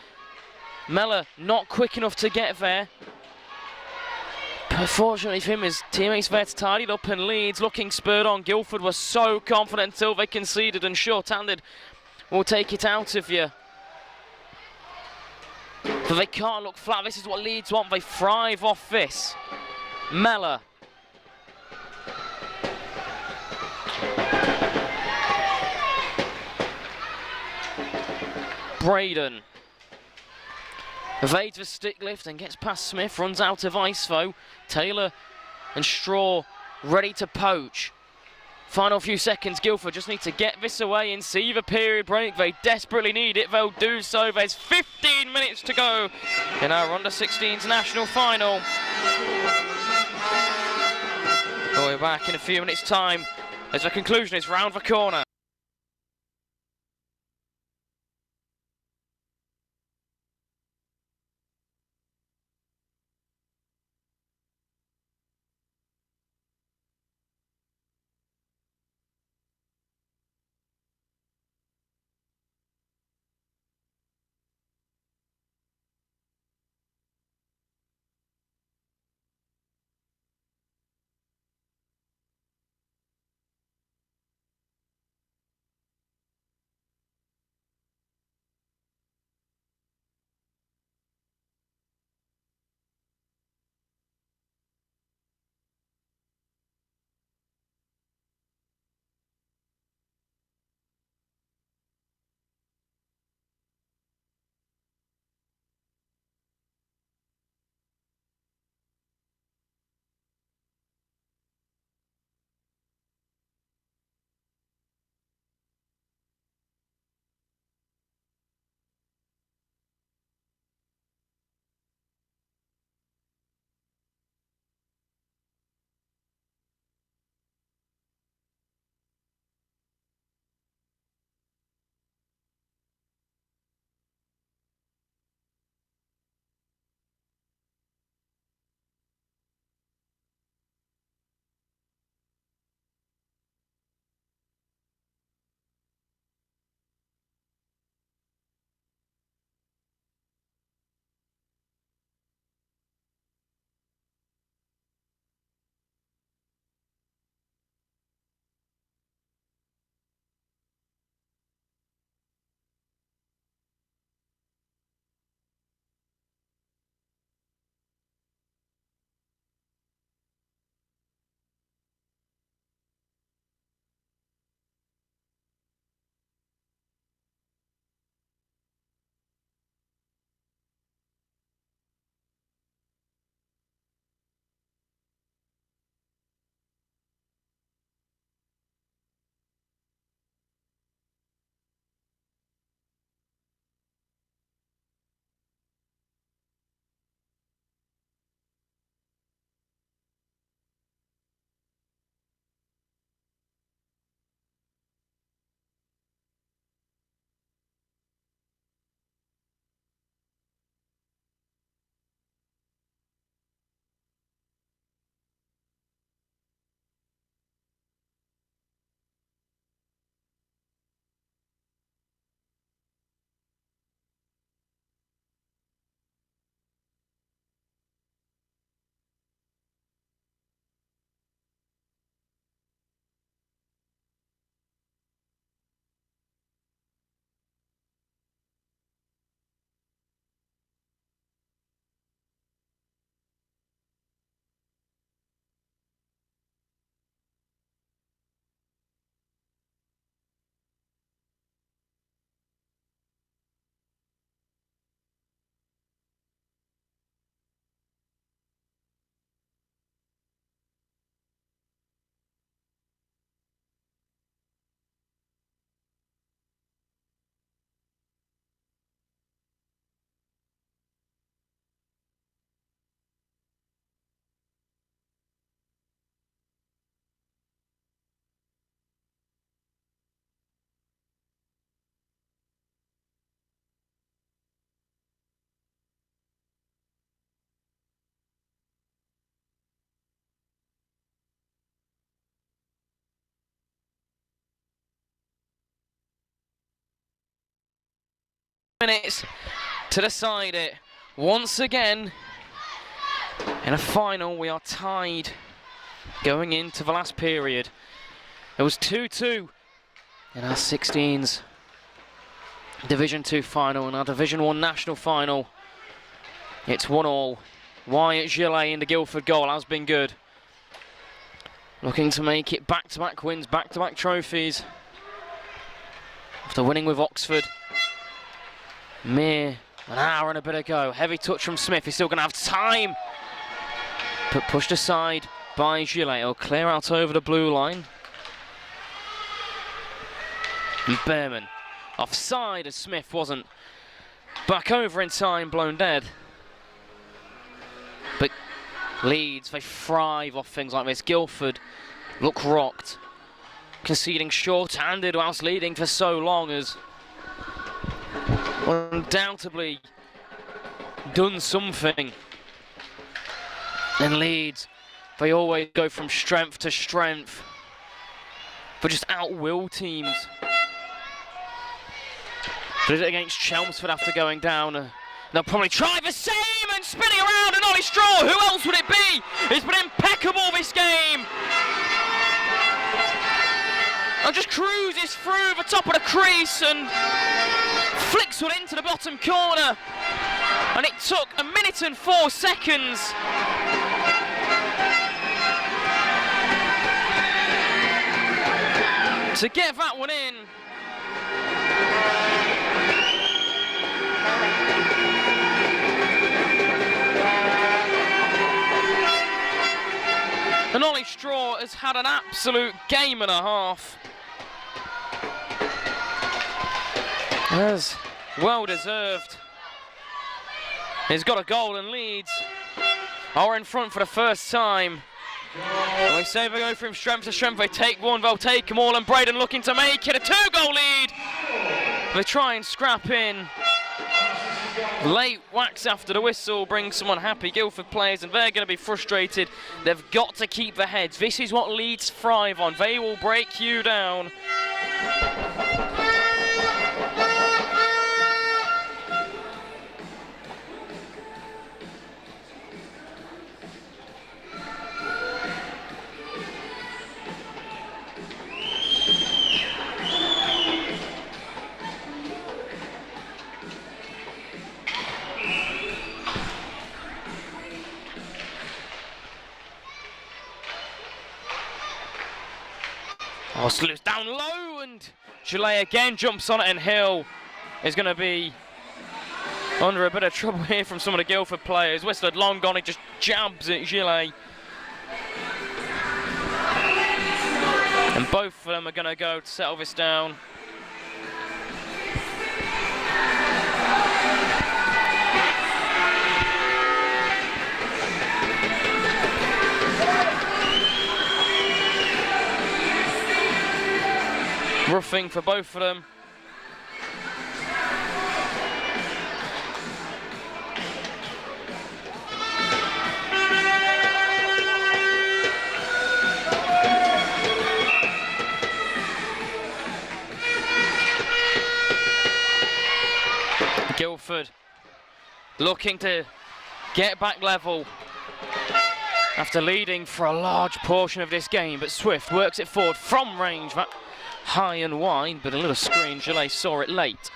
Mellor not quick enough to get there. But fortunately for him, his teammates there to tidy it up, and Leeds looking spurred on. Guildford was so confident until they conceded, and short-handed will take it out of you. But they can't look flat. This is what Leeds want. They thrive off this. Mellor. Braden. Evades the stick lift and gets past Smith. Runs out of ice though. Taylor and Straw ready to poach. Final few seconds, Guildford just need to get this away and see the period break. They desperately need it, they'll do so. There's 15 minutes to go in our under-16s national final. We'll be back in a few minutes' time as the conclusion is round the corner. minutes to decide it. Once again, in a final, we are tied going into the last period. It was 2-2 in our 16s Division 2 final and our Division 1 national final. It's 1-1. Wyatt Gillet in the Guildford goal has been good. Looking to make it back-to-back wins, back-to-back trophies. After winning with Oxford. Mere an hour and a bit ago. Heavy touch from Smith. He's still going to have time. But pushed aside by Gillet. He'll clear out over the blue line. And Behrman offside as Smith wasn't back over in time, blown dead. But Leeds, they thrive off things like this. Guildford look rocked, conceding short-handed whilst leading for so long, has undoubtedly done something. And Leeds, they always go from strength to strength, but just outwill teams. They did it against Chelmsford after going down. They'll probably try the same and spinning around, and Ollie Straw, who else would it be? It's been impeccable this game. And just cruises through the top of the crease and flicks one into the bottom corner. And it took 1 minute and 4 seconds. To get that one in. And Ollie Straw has had an absolute game and a half. As well deserved. He's got a goal, and Leeds are in front for the first time. And we say they go from strength to strength. They take one, they'll take them all, and Braden looking to make it a 2-goal lead. They try and scrap in. Late whacks after the whistle brings some unhappy Guildford players, and they're going to be frustrated. They've got to keep their heads. This is what Leeds thrive on. They will break you down. Oh, slips down low, and Gillet again jumps on it, and Hill is going to be under a bit of trouble here from some of the Guildford players. Whistle had long gone, he just jabs at Gillet. And both of them are going to go to settle this down. Roughing for both of them. Guildford looking to get back level after leading for a large portion of this game, but Swift works it forward from range. That high and wide, but a little screen. Gillet saw it late.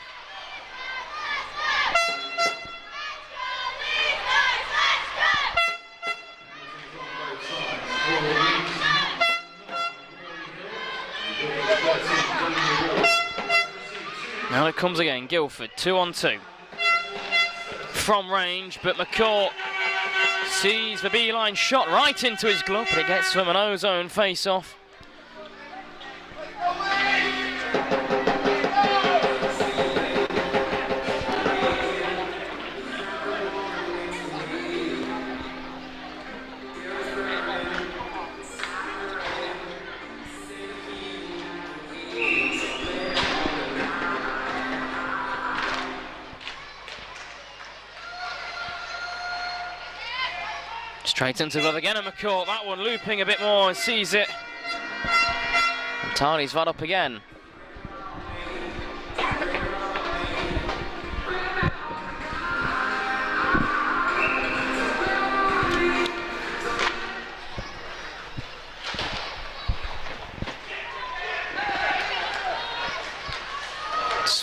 Now it comes again. Guildford 2-on-2 from range, but McCourt sees the beeline shot right into his glove, but it gets from an ozone face-off. Straight into the glove again, and McCourt, that one looping a bit more and sees it. And Tardy's that up again.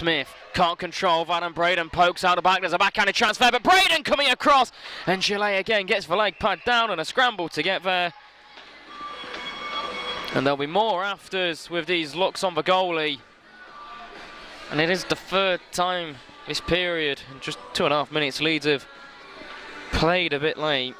Smith can't control that, and Braden pokes out the back. There's a backhanded transfer, but Braden coming across, and Gillet again gets the leg pad down and a scramble to get there. And there'll be more afters with these looks on the goalie. And it is the third time this period, in just 2.5 minutes, Leeds have played a bit late.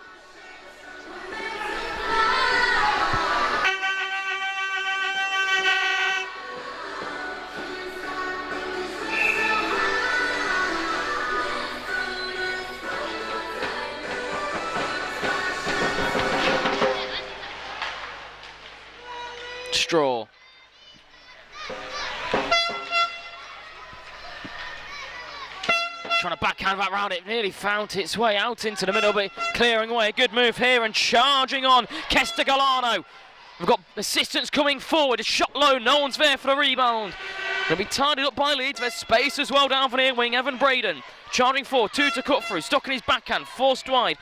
Straw. Trying to backhand that round, it nearly found its way out into the middle, but clearing away. A good move here and charging on Kester Galano. We've got assistance coming forward. A shot low, no one's there for the rebound. They'll be tidied up by Leeds. There's space as well down for the near wing. Evan Braden charging forward, 2 to cut through, stuck in his backhand, forced wide.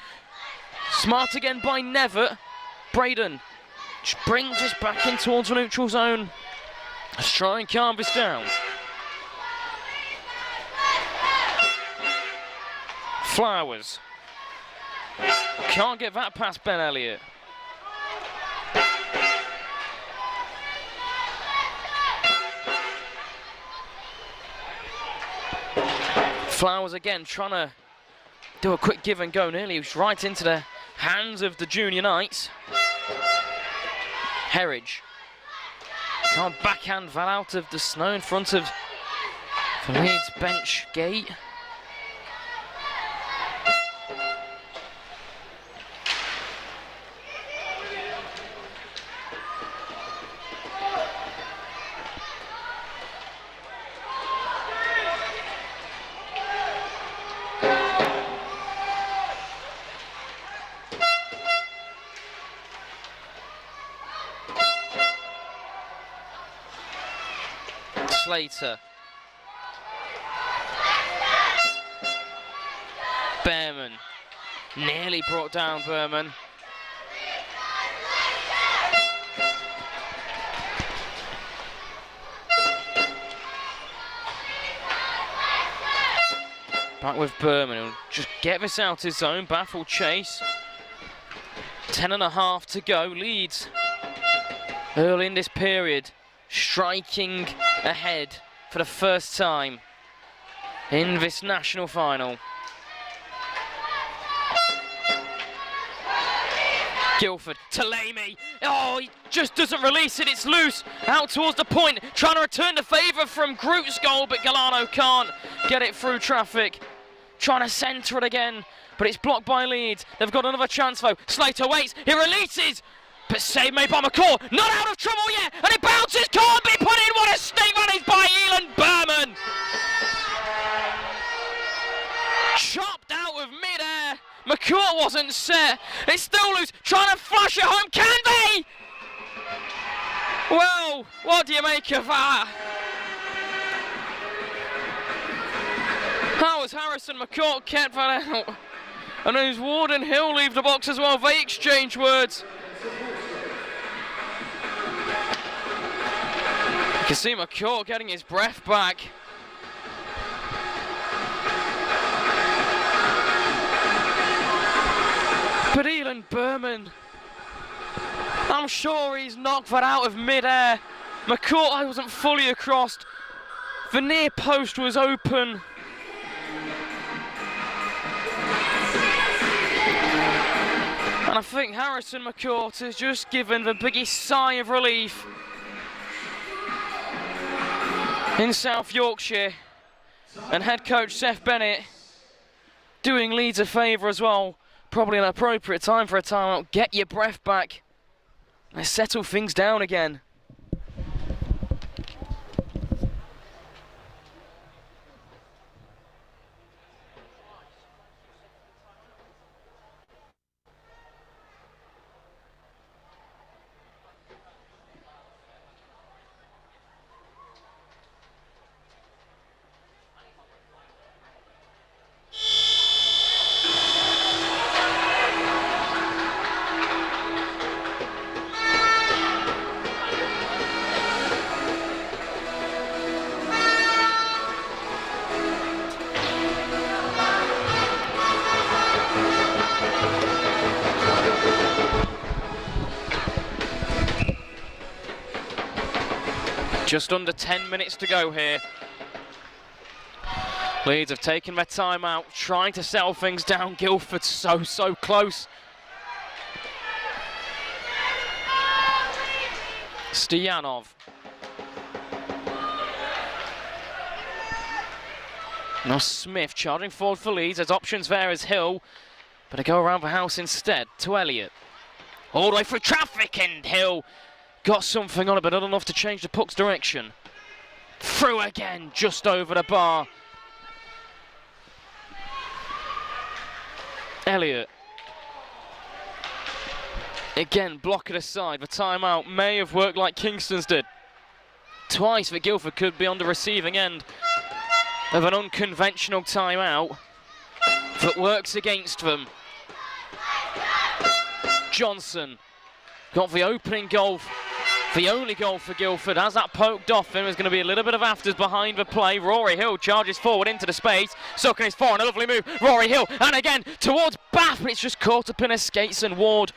Smart again by Nevitt. Braden just brings this back in towards the neutral zone. Let's try and calm this down. Flowers. Can't get that past Ben Elliott. Flowers again trying to do a quick give and go. Nearly was right into the hands of the Junior Knights. Herridge can't backhand that out of the snow in front of the Leeds bench gate. Slater. Behrman. Nearly brought down Behrman. Back with Behrman. He'll just get this out his zone. Baffled chase. 10.5 to go. Leeds early in this period, striking ahead for the first time in this national final. Guildford, Talemi. Oh, he just doesn't release it. It's loose out towards the point. Trying to return the favour from Groot's goal, but Galano can't get it through traffic. Trying to centre it again, but it's blocked by Leeds. They've got another chance though. Slater waits. He releases. But save made by McCall, not out of trouble yet, and it bounces, can't be put in. What a stick that is by Elan Behrman. Chopped out of mid-air. McCall wasn't set. It's still loose, trying to flush it home. Can they? Well, what do you make of that? How was Harrison McCall kept that out? And there's Warden Hill leave the box as well. They exchange words. You can see McCall getting his breath back. But Elan Behrman, I'm sure he's knocked that out of mid-air. McCall wasn't fully across. The near post was open. And I think Harrison McCourt has just given the biggest sigh of relief in South Yorkshire. And head coach Seth Bennett doing Leeds a favour as well. Probably an appropriate time for a timeout. Get your breath back. Let's settle things down again. Just under 10 minutes to go here. Leeds have taken their time out, trying to settle things down. Guildford so close. Stoyanov. Now Smith charging forward for Leeds. There's options there as Hill. But they go around the house instead to Elliott. All the way through traffic, and Hill got something on it, but not enough to change the puck's direction. Through again, just over the bar. Elliott. Again, block it aside. The timeout may have worked like Kingston's did. Twice that Guildford could be on the receiving end of an unconventional timeout that works against them. Johnson got the opening goal, the only goal for Guildford. As that poked off him, there's going to be a little bit of afters behind the play. Rory Hill charges forward into the space. Sucking his forward, a lovely move. Rory Hill, and again towards Bath, but it's just caught up in his skates, and Ward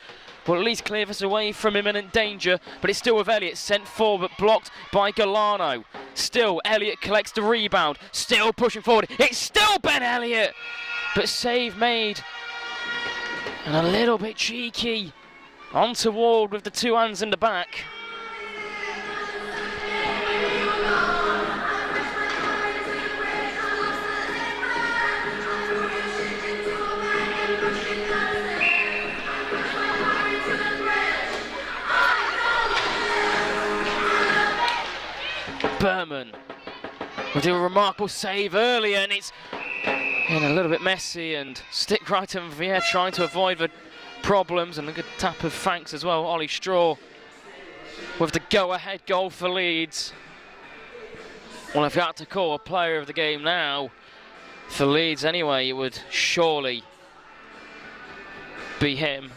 will at least clear this away from imminent danger. But it's still with Elliott, sent forward, but blocked by Galano. Still, Elliott collects the rebound. Still pushing forward. It's still Ben Elliott, but save made. And a little bit cheeky onto Ward with the two hands in the back. Berman will do a remarkable save earlier, and it's a little bit messy, and stick right in the air trying to avoid the problems, and a good tap of thanks as well. Ollie Straw with the go-ahead goal for Leeds. Well, if you had to call a player of the game now, for Leeds anyway, it would surely be him.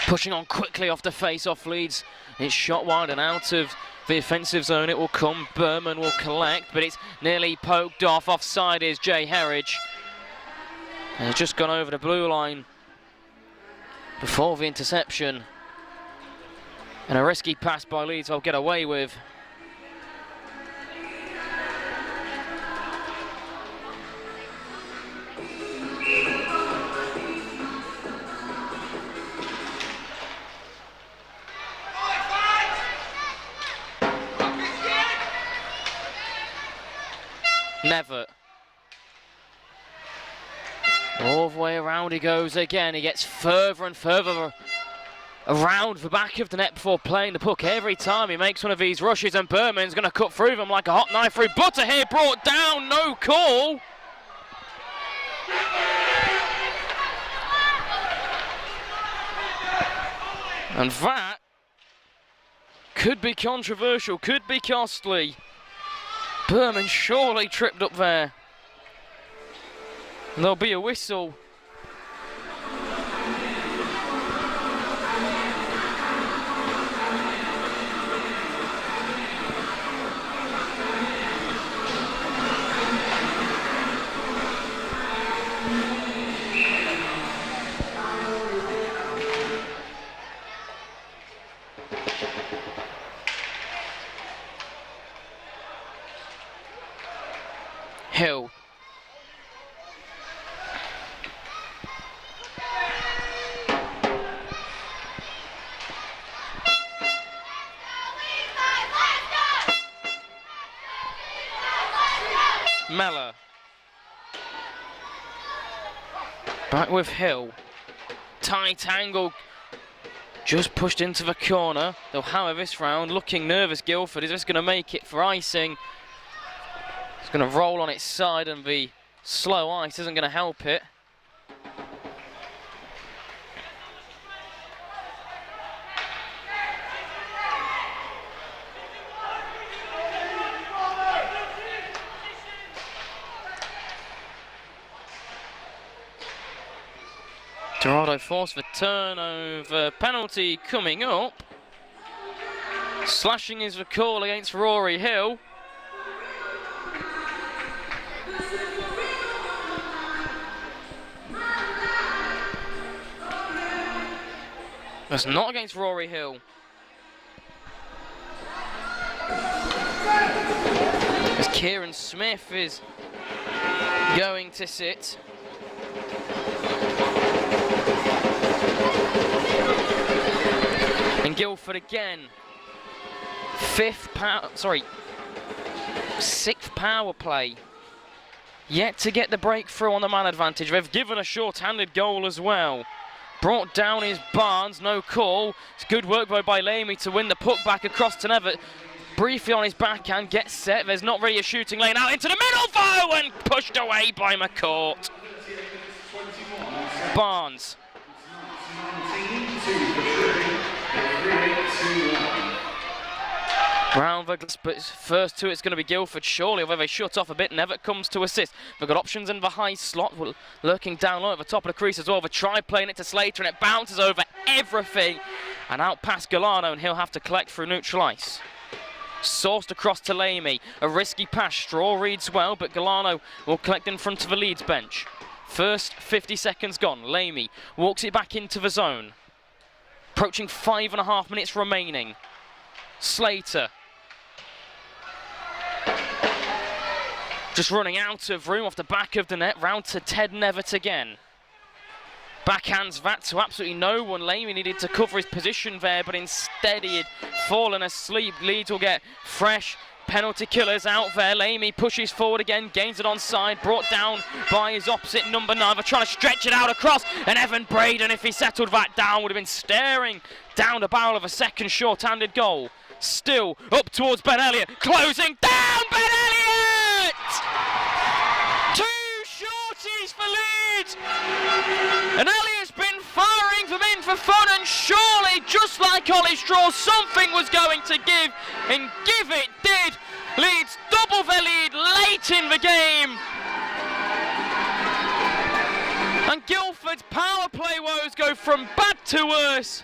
Pushing on quickly off the face-off Leeds. It's shot wide and out of the offensive zone. It will come. Berman will collect, but it's nearly poked off. Offside is Jay Herridge. And it's just gone over the blue line before the interception. And a risky pass by Leeds they'll get away with. Never. All the way around he goes again. He gets further and further around the back of the net before playing the puck. Every time he makes one of these rushes, and Berman's going to cut through them like a hot knife through butter here. Brought down, no call. And that could be controversial, could be costly. Berman surely tripped up there. And there'll be a whistle. Hill. Mellor. Back with Hill. Tight angle. Just pushed into the corner. They'll hammer this round. Looking nervous, Guildford. Is this going to make it for icing? It's going to roll on its side, and the slow ice isn't going to help it. Dorado forced the turnover penalty coming up. Slashing is the call against Rory Hill. That's not against Rory Hill. As Kieran Smith is going to sit. And Guildford again. Sixth power play. Yet to get the breakthrough on the man advantage. They've given a short-handed goal as well. Brought down is Barnes, no call. It's good work by Lamy to win the puck back across to Nevitt. Briefly on his backhand, gets set. There's not really a shooting lane out into the middle, though, and pushed away by McCourt. Barnes. Round the glass, but first two it's going to be Guildford, surely, although they shut off a bit. Nevitt comes to assist. They've got options in the high slot, lurking down low at the top of the crease as well. They try playing it to Slater, and it bounces over everything and out past Galano, and he'll have to collect through neutral ice. Sourced across to Lamy. A risky pass. Straw reads well, but Galano will collect in front of the Leeds bench. First 50 seconds gone. Lamy walks it back into the zone. Approaching 5.5 minutes remaining. Slater. Just running out of room off the back of the net. Round to Ted Nevitt again. Backhands that to absolutely no one. Lamy needed to cover his position there, but instead he had fallen asleep. Leeds will get fresh penalty killers out there. Lamy pushes forward again, gains it onside, brought down by his opposite number 9. They're trying to stretch it out across, and Evan Braden, if he settled that down, would have been staring down the barrel of a second short-handed goal. Still up towards Ben Elliott, closing down Ben Elliott! 2 shorties for Leeds! And Elliott's been firing them in for fun, and surely, just like Ollie Straw, something was going to give, and give it did. Leeds double their lead late in the game. And Guildford's power play woes go from bad to worse.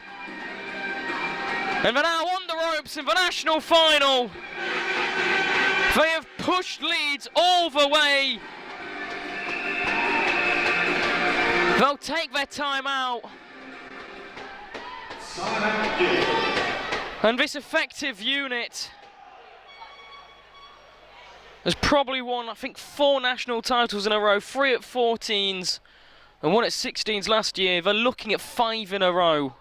And they're now on the ropes in the national final. They have pushed Leeds all the way. They'll take their time out. And this effective unit has probably won, I think, 4 national titles in a row, 3 at 14s and 1 at 16s last year. They're looking at 5 in a row.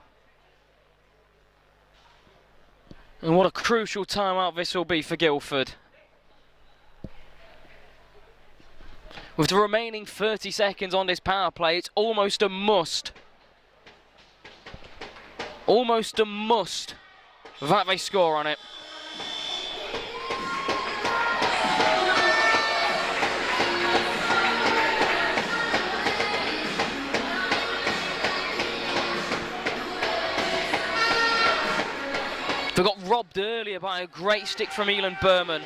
And what a crucial timeout this will be for Guildford. With the remaining 30 seconds on this power play, it's almost a must. Almost a must that they score on it. They got robbed earlier by a great stick from Elon Berman.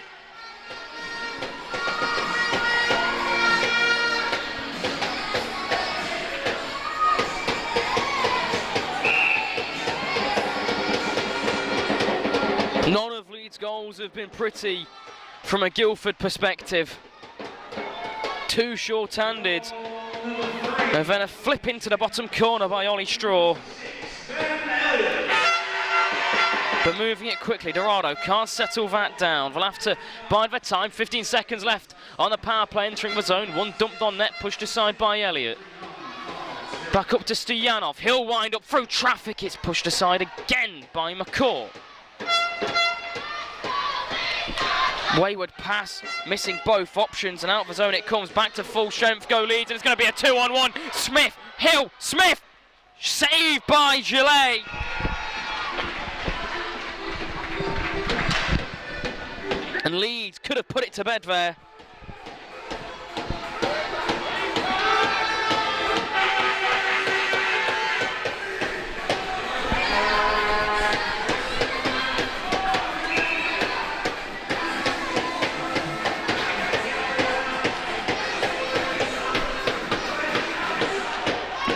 None of Leeds' goals have been pretty from a Guildford perspective. 2 short-handed. And then a flip into the bottom corner by Ollie Straw. But moving it quickly, Dorado can't settle that down. They'll have to bide their time. 15 seconds left on the power play entering the zone. One dumped on net, pushed aside by Elliott. Back up to Stoyanov. He'll wind up through traffic. It's pushed aside again by McCourt. Wayward pass, missing both options, and out of the zone it comes. Back to full strength, go Leeds, and it's going to be a 2-on-1. Smith, Hill, Smith, saved by Gillet. And Leeds could have put it to bed there.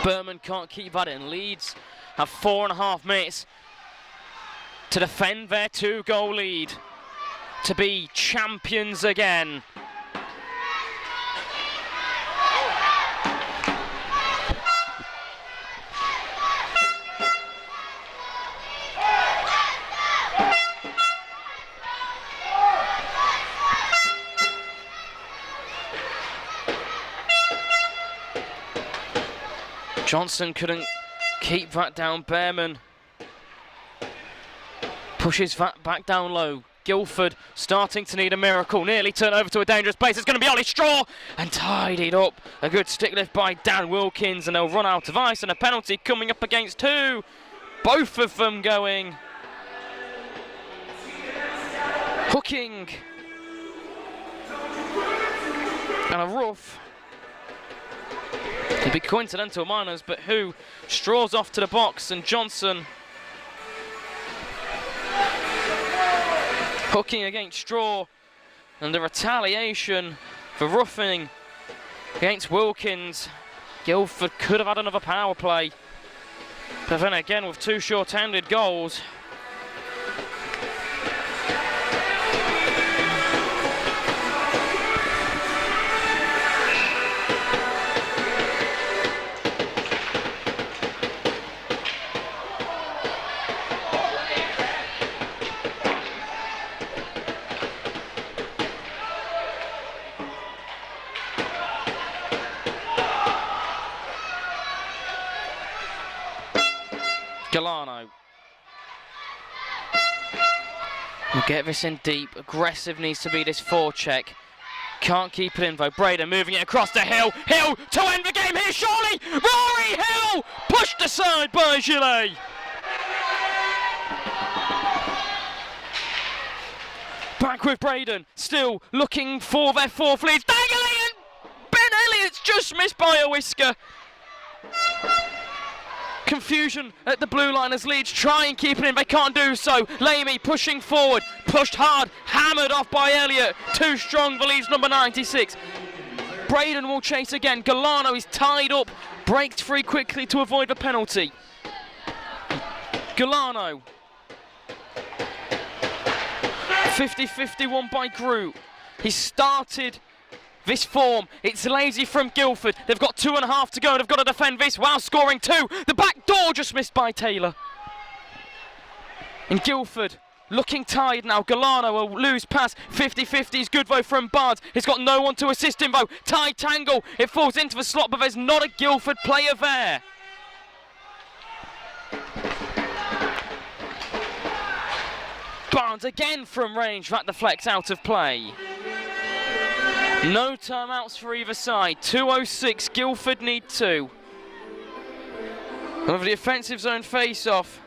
Berman can't keep that in. Leeds have 4.5 minutes to defend their 2-goal lead, to be champions again. Johnson couldn't keep that down. Behrman pushes that back down low. Guildford starting to need a miracle. Nearly turned over to a dangerous place. It's going to be Ollie Straw and tidied up. A good stick lift by Dan Wilkins, and they'll run out of ice, and a penalty coming up against two. Both of them going. Hooking. And a rough. It'd be coincidental minors, but who? Straw's off to the box, and Johnson hooking against Straw, and the retaliation for roughing against Wilkins. Guildford could have had another power play, but then again with two short-handed goals. Galano will get this in deep. Aggressive needs to be this forecheck. Can't keep it in though. Braden moving it across to Hill. Hill to end the game here, surely! Rory Hill pushed aside by Gillet. Back with Braden, still looking for their fourth lead. Dagley and Ben Elliott's just missed by a whisker. Confusion at the blue line as Leeds try and keep it in, they can't do so. Lamy pushing forward, pushed hard, hammered off by Elliott. Too strong for Leeds number 96. Braden will chase again. Galano is tied up, breaks free quickly to avoid the penalty. Galano. 50-51 by Groot. He started this form. It's lazy from Guildford. They've got 2.5 to go. They've got to defend this while scoring two. The back door just missed by Taylor. And Guildford looking tired now. Galano will lose pass. 50-50 is good though from Barnes. He's got no one to assist him though. Tight tangle. It falls into the slot, but there's not a Guildford player there. Barnes again from range. That deflects out of play. No timeouts for either side. 2:06, Guildford need 2. Over the offensive zone face-off.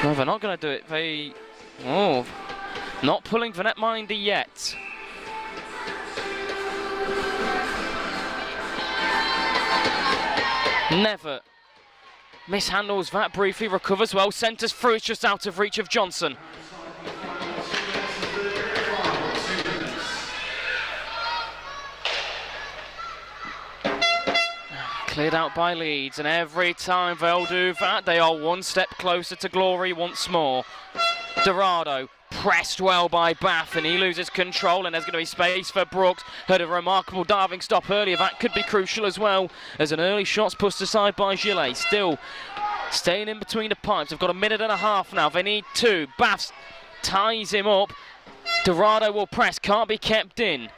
No, they're not going to do it. Not pulling the netminder yet. Never mishandles that briefly, recovers well, centres through, it's just out of reach of Johnson. Cleared out by Leeds, and every time they'll do that, they are one step closer to glory once more. Dorado pressed well by Bath, and he loses control, and there's going to be space for Brooks. Heard a remarkable diving stop earlier. That could be crucial as well, as an early shot's pushed aside by Gillet. Still staying in between the pipes. They've got 1.5 minutes now. They need 2. Bath ties him up. Dorado will press, can't be kept in.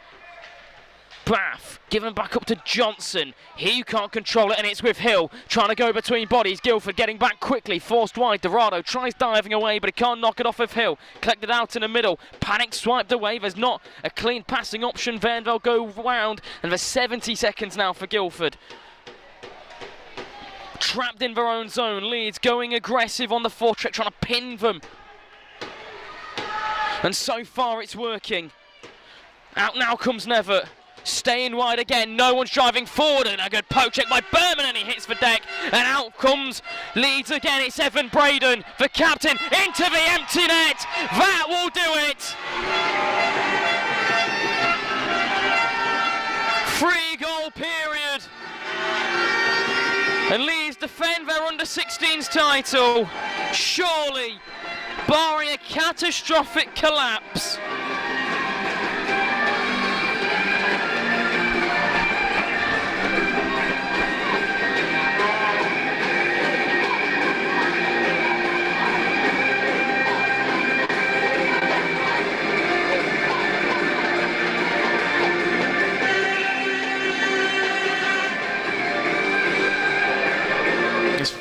Bath given back up to Johnson. He can't control it, and it's with Hill trying to go between bodies. Guildford getting back quickly, forced wide. Dorado tries diving away, but he can't knock it off of Hill. Collected out in the middle. Panic swiped away. There's not a clean passing option. Then they'll go round, and there's 70 seconds now for Guildford. Trapped in their own zone. Leeds going aggressive on the forecheck, trying to pin them. And so far it's working. Out now comes Nevitt. Staying wide again, no one's driving forward, and a good poke check by Berman, and he hits the deck, and out comes Leeds again. It's Evan Braden, the captain, into the empty net. That will do it. 3-goal period, and Leeds defend their under-16s title, surely barring a catastrophic collapse.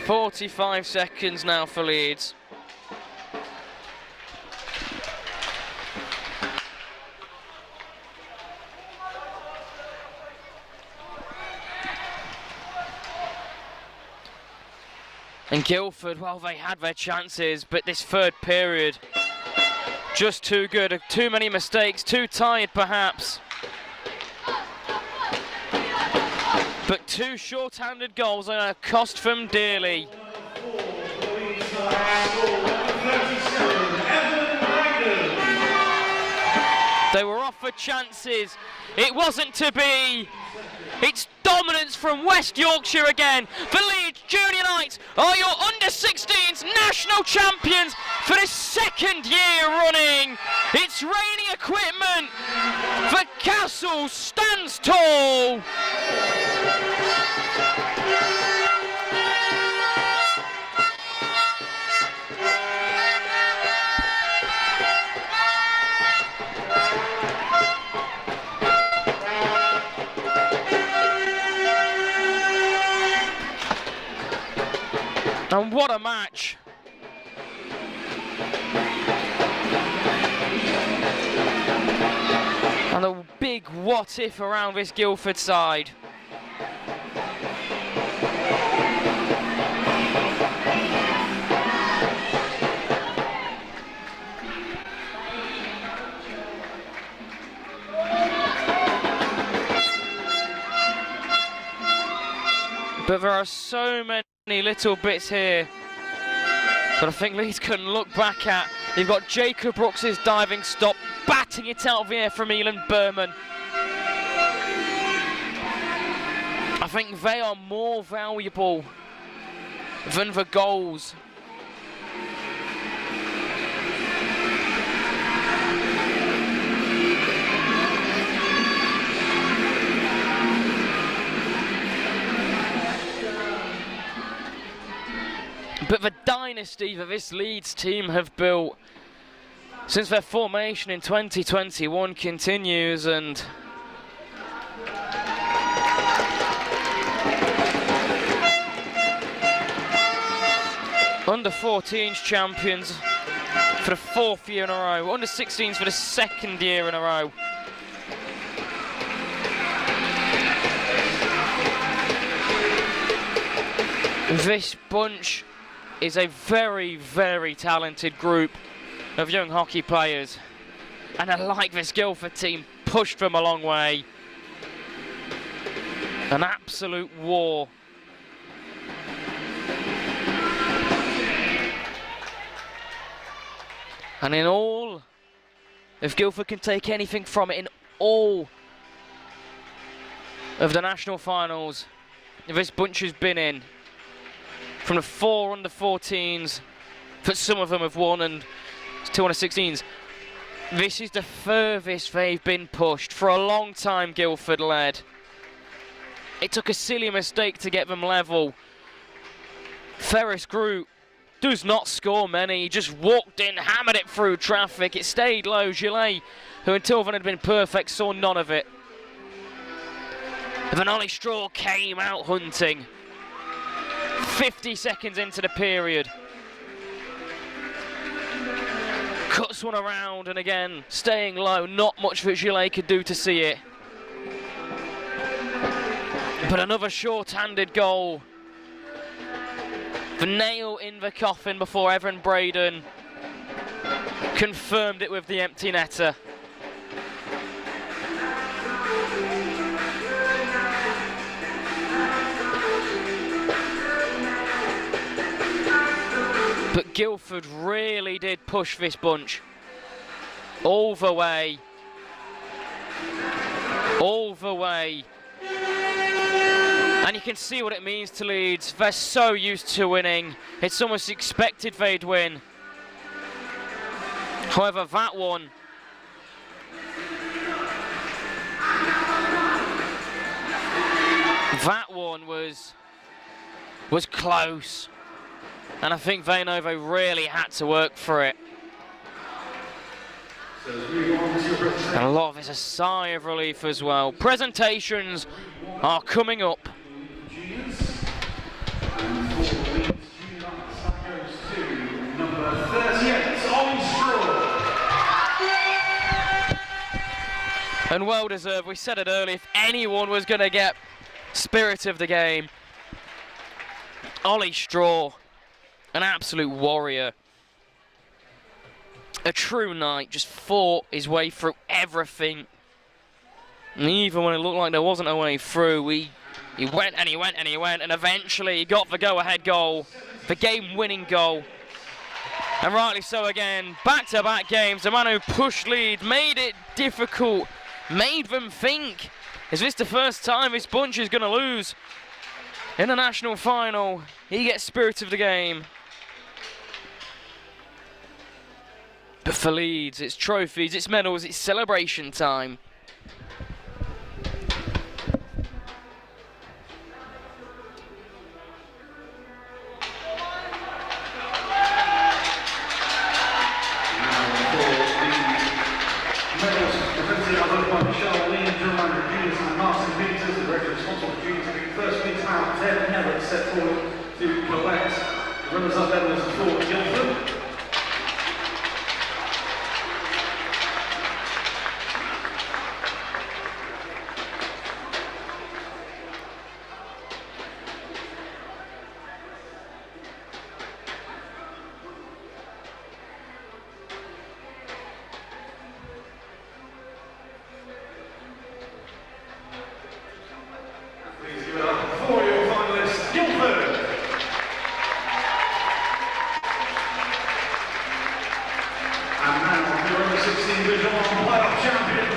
45 seconds now for Leeds. And Guildford, well, they had their chances, but this third period, just too good. Too many mistakes, too tired perhaps. But two short-handed goals are going to cost them dearly. They were offered chances. It wasn't to be. It's dominance from West Yorkshire again. The Leeds Junior Knights are your under-16s national champions for the second year running. It's raining equipment. The castle stands tall. And what a match! And a big what if around this Guildford side. But there are so many little bits here that I think Leeds couldn't look back at. You've got Jacob Brooks's diving stop, batting it out of the air from Elon Berman. I think they are more valuable than the goals. But the dynasty that this Leeds team have built since their formation in 2021 continues, and under 14s champions for the fourth year in a row, under 16s for the second year in a row. This bunch is a very, very talented group of young hockey players, and I like this Guildford team, pushed them a long way. An absolute war. And in all, if Guildford can take anything from it, in all of the national finals this bunch has been in, from the 4 under 14s that some of them have won and 2 under 16s, this is the furthest they've been pushed. For a long time Guildford led. It took a silly mistake to get them level. Ferris Groot does not score many. He just walked in, hammered it through traffic. It stayed low. Gillet, who until then had been perfect, saw none of it. Then Ollie Straw came out hunting. 50 seconds into the period. Cuts one around, and again, staying low. Not much that Gillet could do to see it. But another short-handed goal. The nail in the coffin before Evan Braden confirmed it with the empty netter. But Guildford really did push this bunch all the way. All the way. And you can see what it means to Leeds. They're so used to winning. It's almost expected they'd win. However, that one was close. And I think they know they really had to work for it. And a lot of it's a sigh of relief as well. Presentations are coming up. Number 38, Ollie Straw. And well deserved. We said it earlier, if anyone was going to get spirit of the game, Ollie Straw, an absolute warrior. A true knight, just fought his way through everything. And even when it looked like there wasn't a way through, he went and he went and he went, and eventually he got the go-ahead goal, the game-winning goal. And rightly so again, back-to-back games, the man who pushed Leeds, made it difficult, made them think, is this the first time this bunch is going to lose in the national final? He gets spirit of the game. But for Leeds, it's trophies, it's medals, it's celebration time. Set forward to collect runners-up medals for Guildford. Please give it up for your finalists, Guildford. And now, the under 16 Division 1 playoff champion,